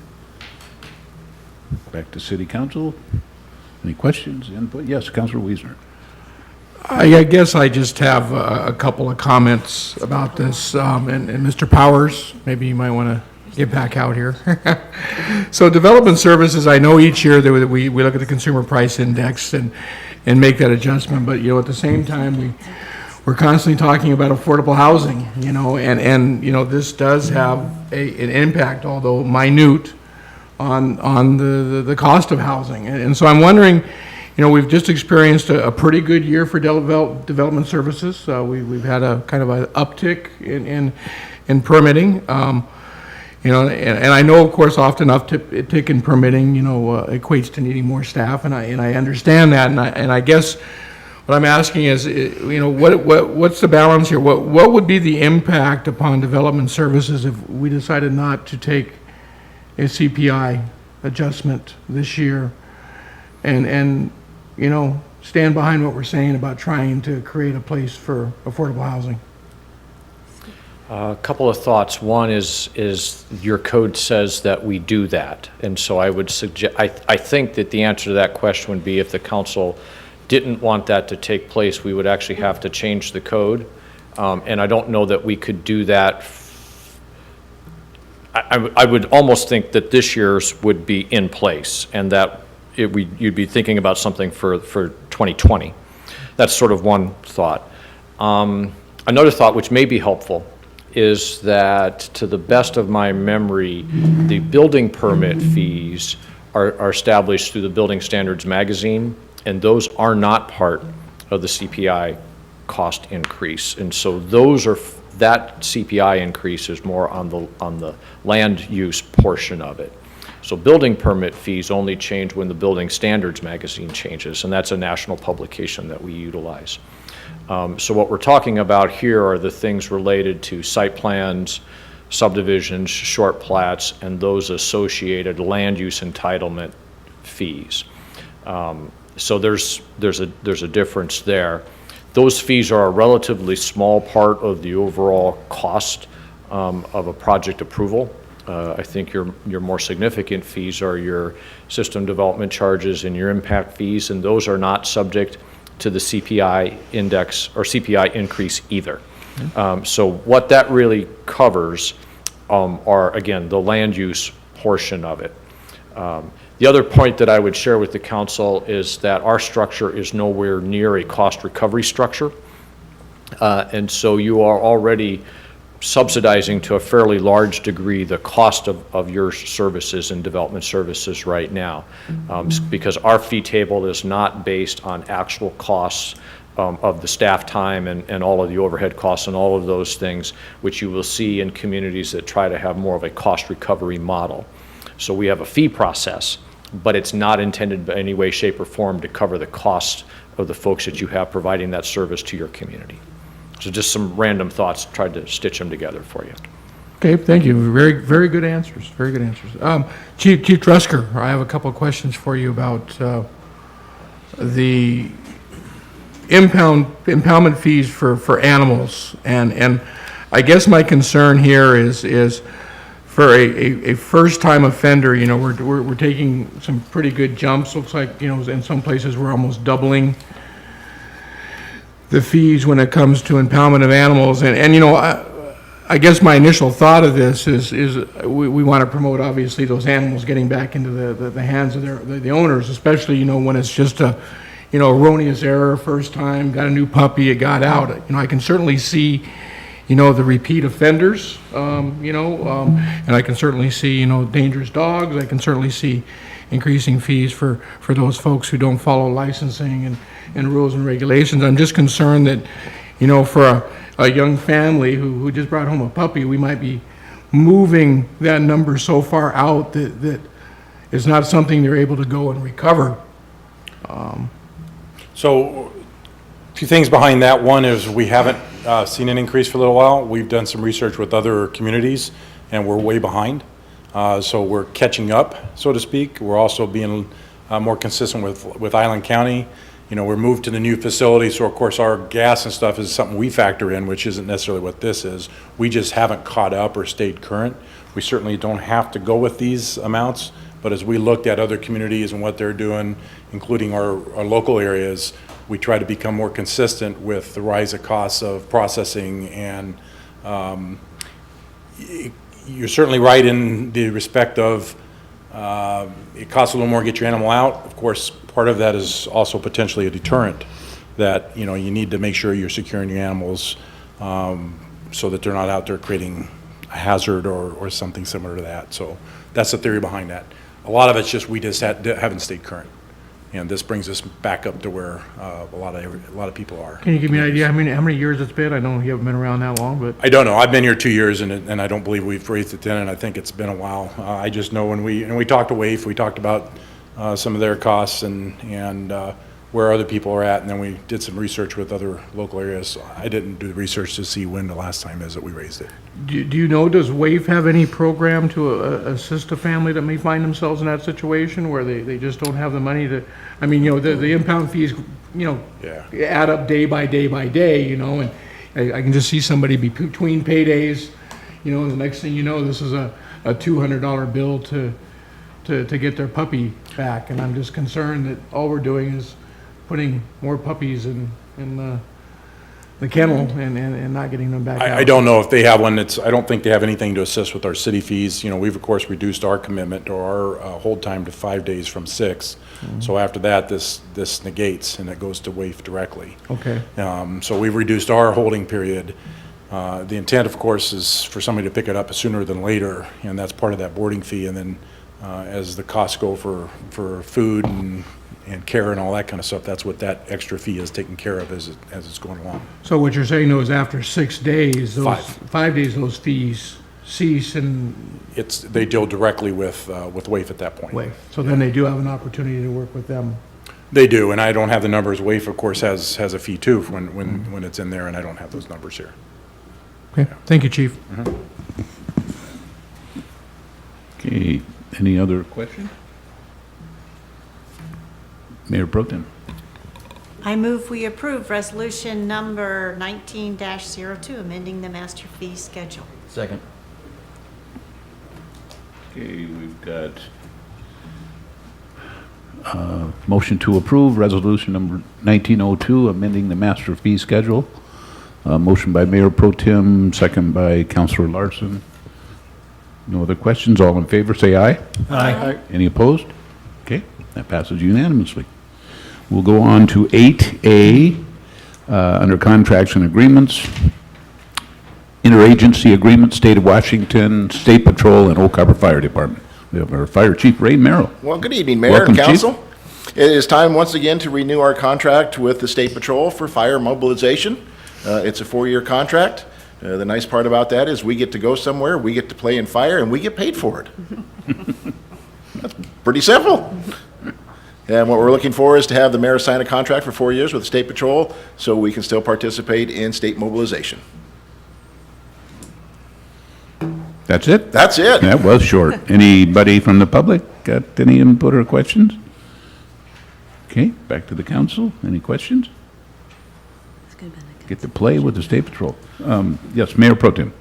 A: Back to City Council. Any questions, input? Yes, Councilor Wiesner.
L: I guess I just have a couple of comments about this, and Mr. Powers, maybe you might want to get back out here. So development services, I know each year that we look at the consumer price index and make that adjustment, but, you know, at the same time, we're constantly talking about affordable housing, you know, and you know, this does have an impact, although minute, on the cost of housing. And so I'm wondering we've just experienced a pretty good year for development services. We've had a kind of an uptick in permitting. And I know, of course, often uptick in permitting, equates to needing more staff, and I understand that, and I guess what I'm asking is, what's the balance here? What would be the impact upon development services if we decided not to take a CPI adjustment this year, and stand behind what we're saying about trying to create a place for affordable housing?
M: A couple of thoughts. One is your code says that we do that. And so I would suggest, I think that the answer to that question would be if the council didn't want that to take place, we would actually have to change the code. And I don't know that we could do that. I would almost think that this year's would be in place and that you'd be thinking about something for 2020. That's sort of one thought. Another thought, which may be helpful, is that to the best of my memory, the building permit fees are established through the Building Standards magazine, and those are not part of the CPI cost increase. And so that CPI increase is more on the land use portion of it. So building permit fees only change when the Building Standards magazine changes, and that's a national publication that we utilize. So what we're talking about here are the things related to site plans, subdivisions, short plats, and those associated land use entitlement fees. So there's a difference there. Those fees are a relatively small part of the overall cost of a project approval. I think your more significant fees are your system development charges and your impact fees, and those are not subject to the CPI index or CPI increase either. So what that really covers are, again, the land use portion of it. The other point that I would share with the council is that our structure is nowhere near a cost recovery structure. And so you are already subsidizing to a fairly large degree the cost of your services and development services right now, because our fee table is not based on actual costs of the staff time and all of the overhead costs and all of those things, which you will see in communities that try to have more of a cost recovery model. So we have a fee process, but it's not intended in any way, shape, or form to cover the cost of the folks that you have providing that service to your community. So just some random thoughts, tried to stitch them together for you.
L: Okay, thank you. Very, very good answers. Very good answers. Chief Trusker, I have a couple of questions for you about the impoundment fees for animals, and I guess my concern here is for a first-time offender. We're taking some pretty good jumps. Looks like in some places we're almost doubling the fees when it comes to impoundment of animals, and I guess my initial thought of this is we want to promote, obviously, those animals getting back into the hands of the owners, especially when it's just a erroneous error, first time, got a new puppy, it got out. I can certainly see the repeat offenders, and I can certainly see dangerous dogs. I can certainly see increasing fees for those folks who don't follow licensing and rules and regulations. I'm just concerned that, for a young family who just brought home a puppy, we might be moving that number so far out that it's not something they're able to go and recover.
Q: So, a few things behind that. One is we haven't seen an increase for a little while. We've done some research with other communities, and we're way behind. So we're catching up, so to speak. We're also being more consistent with Island County. We're moved to the new facility, so of course our gas and stuff is something we factor in, which isn't necessarily what this is. We just haven't caught up or stayed current. We certainly don't have to go with these amounts, but as we looked at other communities and what they're doing, including our local areas, we try to become more consistent with the rise of costs of processing. And you're certainly right in the respect of it costs a little more to get your animal out. Of course, part of that is also potentially a deterrent that you need to make sure you're securing your animals so that they're not out there creating a hazard or something similar to that. So that's the theory behind that. A lot of it's just we just haven't stayed current. And this brings us back up to where a lot of people are.
L: Can you give me an idea how many years it's been? I know you haven't been around that long, but
Q: I don't know. I've been here 2 years, and I don't believe we've raised it then, and I think it's been a while. I just know when we talked to WAIF, we talked about some of their costs and where other people are at, and then we did some research with other local areas. I didn't do the research to see when the last time is that we raised it.
L: do you know, does WAIF have any program to assist a family that may find themselves in that situation where they just don't have the money to, I mean, the impound fees,
Q: Yeah.
L: add up day by day by day, and I can just see somebody between paydays, and the next thing you know, this is a $200 bill to get their puppy back, and I'm just concerned that all we're doing is putting more puppies in the kennel and not getting them back out.
Q: I don't know if they have one. I don't think they have anything to assist with our city fees. We've of course reduced our commitment or our hold time to 5 days from 6. So after that, this negates and it goes to WAIF directly.
L: Okay.
Q: So we've reduced our holding period. The intent, of course, is for somebody to pick it up sooner than later, and that's part of that boarding fee. And then as the costs go for food and care and all that kind of stuff, that's what that extra fee is taken care of as it's going along.
L: So what you're saying though is after 6 days, those
Q: 5
L: days, those fees cease and
Q: They deal directly with WAIF at that point.
L: waive. So then they do have an opportunity to work with them.
Q: They do, and I don't have the numbers. WAIF, of course, has a fee too when it's in there, and I don't have those numbers here.
L: Okay, thank you, Chief.
A: Okay, any other questions? Mayor Pro Tem.
C: I move we approve resolution number 19-02, amending the master fee schedule.
O: Second.
A: Okay, we've got motion to approve resolution number 1902, amending the master fee schedule. Motion by Mayor Pro Tem, second by Councilor Larson. No other questions? All in favor, say aye.
J: Aye.
A: Any opposed? Okay, that passes unanimously. We'll go on to 8A, under contracts and agreements. Interagency agreement, State of Washington, State Patrol, and Oak Harbor Fire Department. We have our Fire Chief, Ray Merrill.
R: Well, good evening, Mayor
A: Welcome,
R: and
A: Chief.
R: Council. It is time once again to renew our contract with the State Patrol for fire mobilization. It's a 4-year contract. The nice part about that is we get to go somewhere, we get to play in fire, and we get paid for it. That's pretty simple. And what we're looking for is to have the mayor sign a contract for 4 years with the State Patrol so we can still participate in state mobilization.
A: That's it?
R: That's it.
A: That was short. Anybody from the public got any input or questions? Okay, back to the council. Any questions? Get to play with the State Patrol. Yes, Mayor Pro Tem.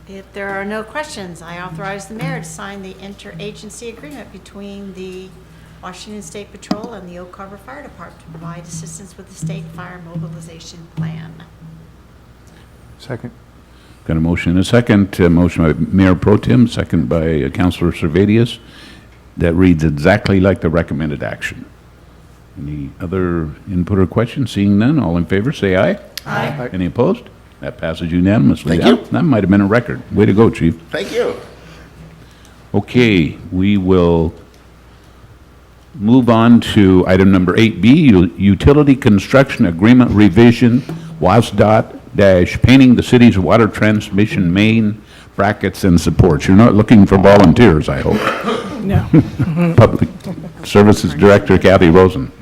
C: If there are no questions, I authorize the mayor to sign the interagency agreement between the Washington State Patrol and the Oak Harbor Fire Department to provide assistance with the state fire mobilization plan.
D: Second.
A: Got a motion and a second. Motion by Mayor Pro Tem, second by Councilor Servadius. That reads exactly like the recommended action. Any other input or questions? Seeing none, all in favor, say aye.
C: Aye.
A: Any opposed? That passes unanimously.
R: Thank you.
A: That might have been a record. Way to go, Chief.
R: Thank you.
A: Okay, we will move on to item number 8B, Utility Construction Agreement Revision, WASDOT painting the city's water transmission main brackets and supports. You're not looking for volunteers, I hope.
F: No.
A: Public Services Director Kathy Rosen.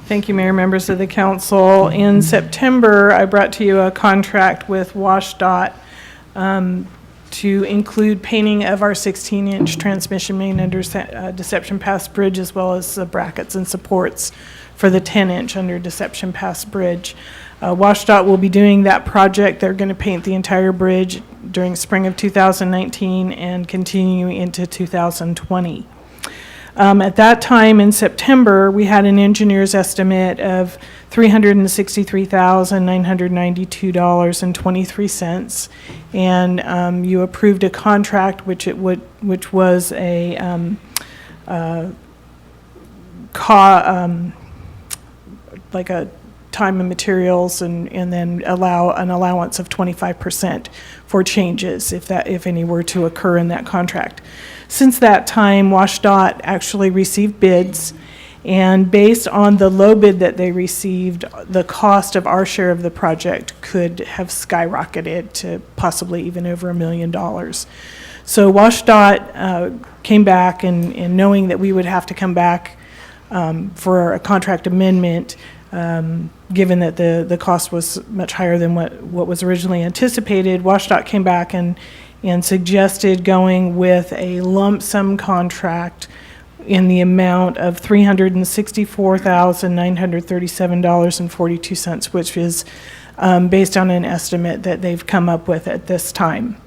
F: Thank you, Mayor, members of the council. In September, I brought to you a contract with WashDOT to include painting of our 16-inch transmission main under Deception Pass Bridge, as well as the brackets and supports for the 10-inch under Deception Pass Bridge. WashDOT will be doing that project. They're going to paint the entire bridge during spring of 2019 and continue into 2020. At that time in September, we had an engineer's estimate of $363,992.23, and you approved a contract which was a like a time and materials, and then allow an allowance of 25% for changes if any were to occur in that contract. Since that time, WashDOT actually received bids, And based on the low bid that they received, the cost of our share of the project could have skyrocketed to possibly even over $1 million. So WashDOT came back, and knowing that we would have to come back for a contract amendment, given that the cost was much higher than what was originally anticipated, WashDOT came back and suggested going with a lump sum contract in the amount of $364,937.42, which is based on an estimate that they've come up with at this time.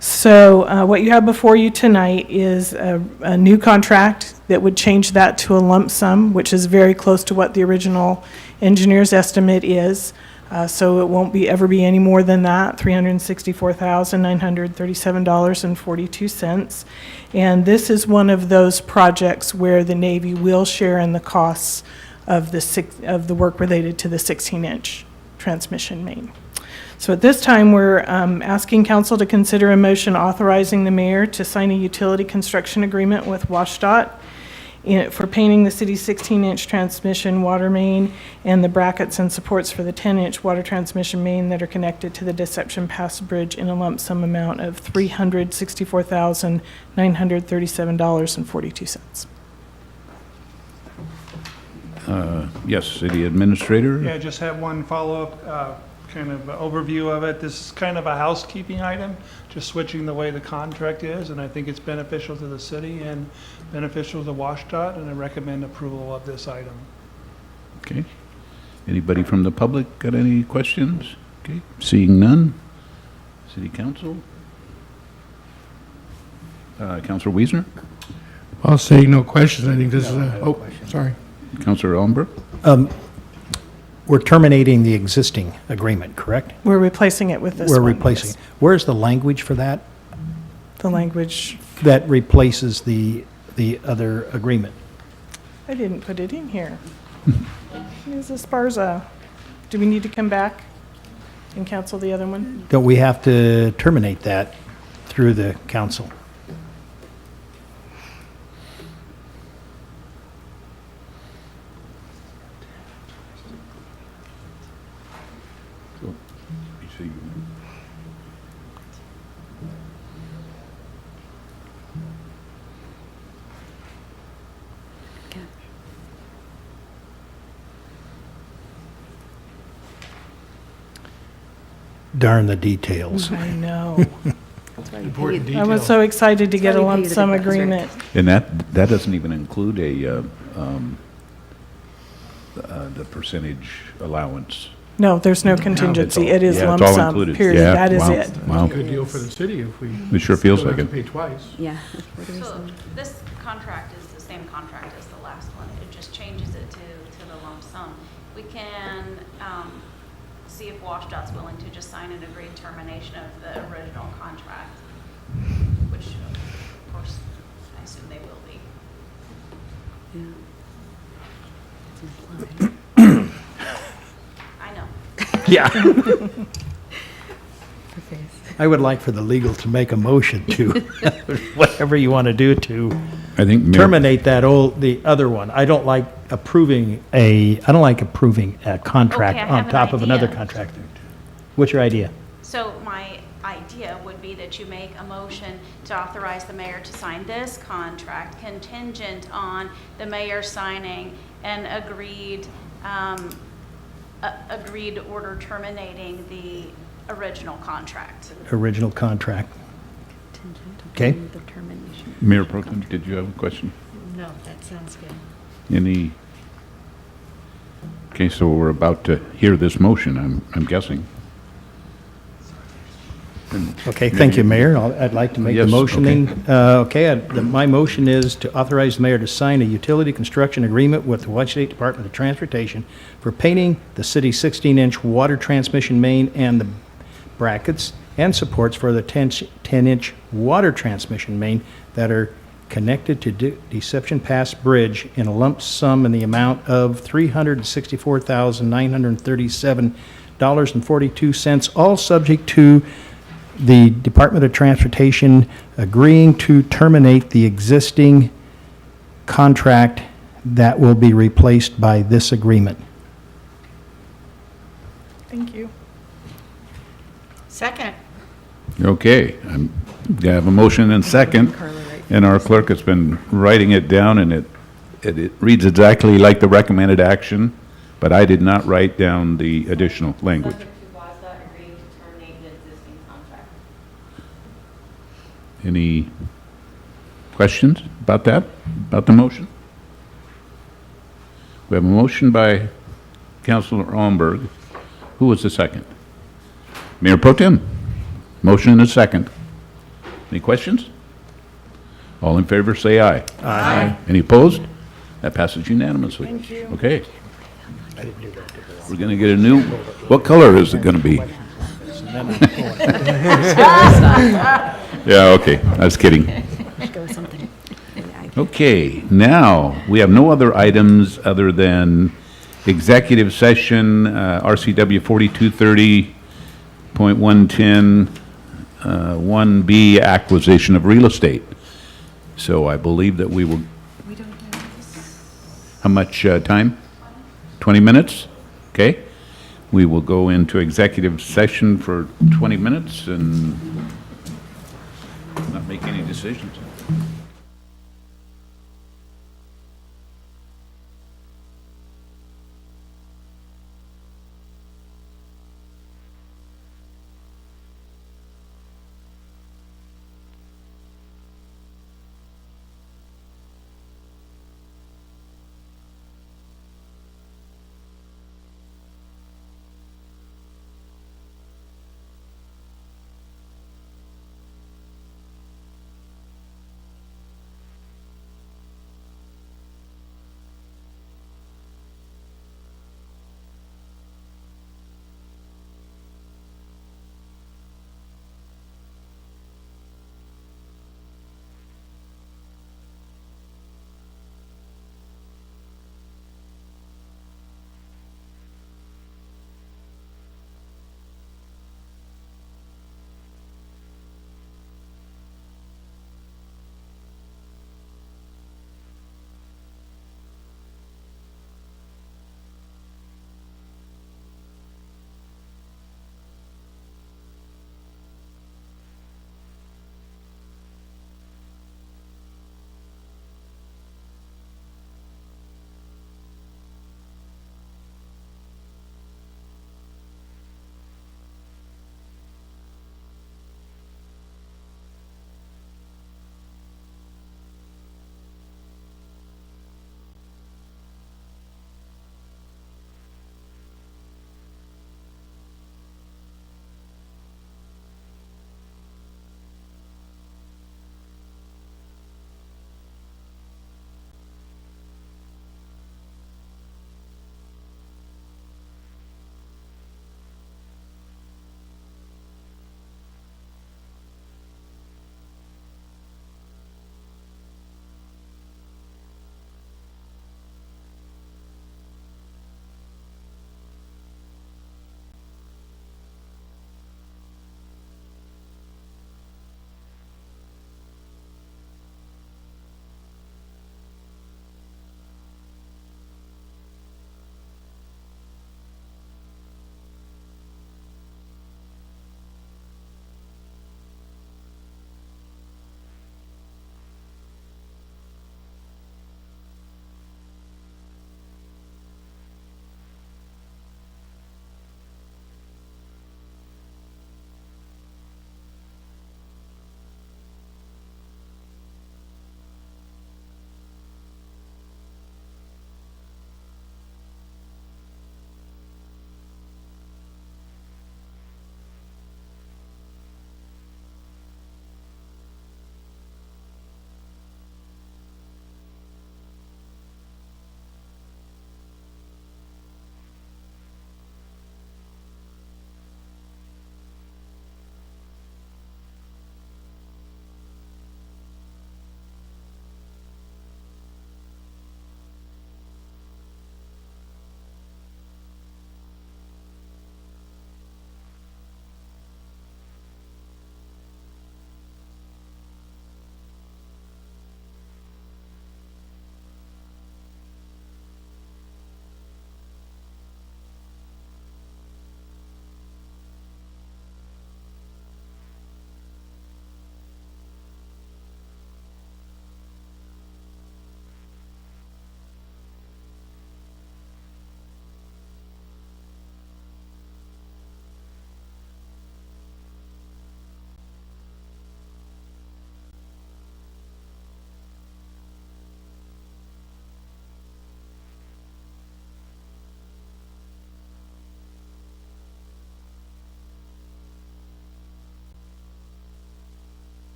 F: So what you have before you tonight is a new contract that would change that to a lump sum, which is very close to what the original engineer's estimate is. So it won't ever be any more than that, $364,937.42. And this is one of those projects where the Navy will share in the costs of the work related to the 16-inch transmission main. So at this time, we're asking council to consider a motion authorizing the mayor to sign a utility construction agreement with WashDOT for painting the city's 16-inch transmission water main and the brackets and supports for the 10-inch water transmission main that are connected to the Deception Pass Bridge in a lump sum amount of $364,937.42.
A: Yes, City Administrator?
G: Yeah, I just have one follow-up kind of overview of it. This is kind of a housekeeping item, just switching the way the contract is, and I think it's beneficial to the city and beneficial to WashDOT, and I recommend approval of this item.
A: Okay. Anybody from the public got any questions? Okay, seeing none. City Council? Councilor Wiesner?
L: I'll say no questions. I think this is sorry.
A: Councilor Ellenberg?
J: We're terminating the existing agreement, correct?
F: We're replacing it with this
J: We're
F: one,
J: replacing
F: yes.
J: it. Where's the language for that?
F: The language,
J: That replaces the other agreement?
F: I didn't put it in here. Ms. Esparza, do we need to come back and cancel the other one?
J: Don't we have to terminate that through the council? Darn the details.
F: I know.
L: Important
F: I
L: detail.
F: was so excited to get a
H: why we pay
F: lump
H: you the
F: sum
H: big bucks, right?
F: agreement.
A: And that doesn't even include the percentage allowance.
F: No, there's no contingency. It is
A: Yeah,
F: lump
A: it's all
F: sum,
A: included.
F: period.
A: Yeah,
F: That is
A: wow,
F: it.
A: Wow.
L: Good deal for the city if we.
A: It sure feels
L: don't
A: like
L: have to
A: it.
L: pay twice.
H: Yeah.
P: So this contract is the same contract as the last one. It just changes it to the lump sum. We can see if WashDOT's willing to just sign an agreed termination of the original contract, which of course I assume they will be. I know.
J: Yeah. I would like for the legal to make a motion to, whatever you want to do to
A: I think Mayor-
J: terminate the other one. I don't like approving a contract
P: Okay, I
J: on
P: have
J: top
P: an
J: of another
P: idea.
J: contract. What's your idea?
P: So my idea would be that you make a motion to authorize the mayor to sign this contract contingent on the mayor signing an agreed order terminating the original contract.
J: Original contract. Okay.
H: The termination.
A: Mayor Pro Tem, did you have a question?
C: No, that sounds good.
A: Any? Okay, so we're about to hear this motion, I'm guessing.
J: Okay, thank you, Mayor. I'd like to make the
A: Yes,
J: motion
A: okay.
J: then. My motion is to authorize the mayor to sign a utility construction agreement with the Washington State Department of Transportation for painting the city's 16-inch water transmission main and the brackets and supports for the 10-inch water transmission main that are connected to Deception Pass Bridge in a lump sum in the amount of $364,937.42, all subject to the Department of Transportation agreeing to terminate the existing contract that will be replaced by this agreement.
F: Thank you.
C: Second.
A: Okay, I have a motion and second, and our clerk has been writing it down, and it reads exactly like the recommended action, but I did not write down the additional language. Any questions about that, about the motion? We have a motion by Councilor Allenberg. Who was the second? Mayor Pro Tem. Motion and a second. Any questions? All in favor, say aye. Aye. Any opposed? That passes unanimously.
F: Thank you.
A: Okay. We're going to get a new, what color is it going to be? Yeah, okay, I was kidding. Okay, now, we have no other items other than executive session, RCW 4230.110, 1B, acquisition of real estate. So I believe that we will... How much time? 20 minutes? Okay. We will go into executive session for 20 minutes and not make any decisions.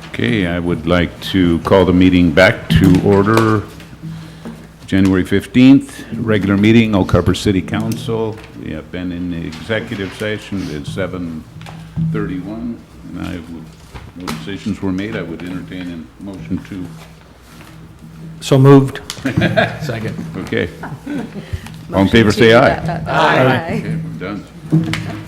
A: Okay, I would like to call the meeting back to order. January 15th, regular meeting, Oak Harbor City Council. We have been in the executive session. It's 7:31, and no decisions were made. I would entertain a motion to,
J: So moved.
M: Second.
A: okay. All in favor, say aye.
H: Aye.
A: Okay, we're done.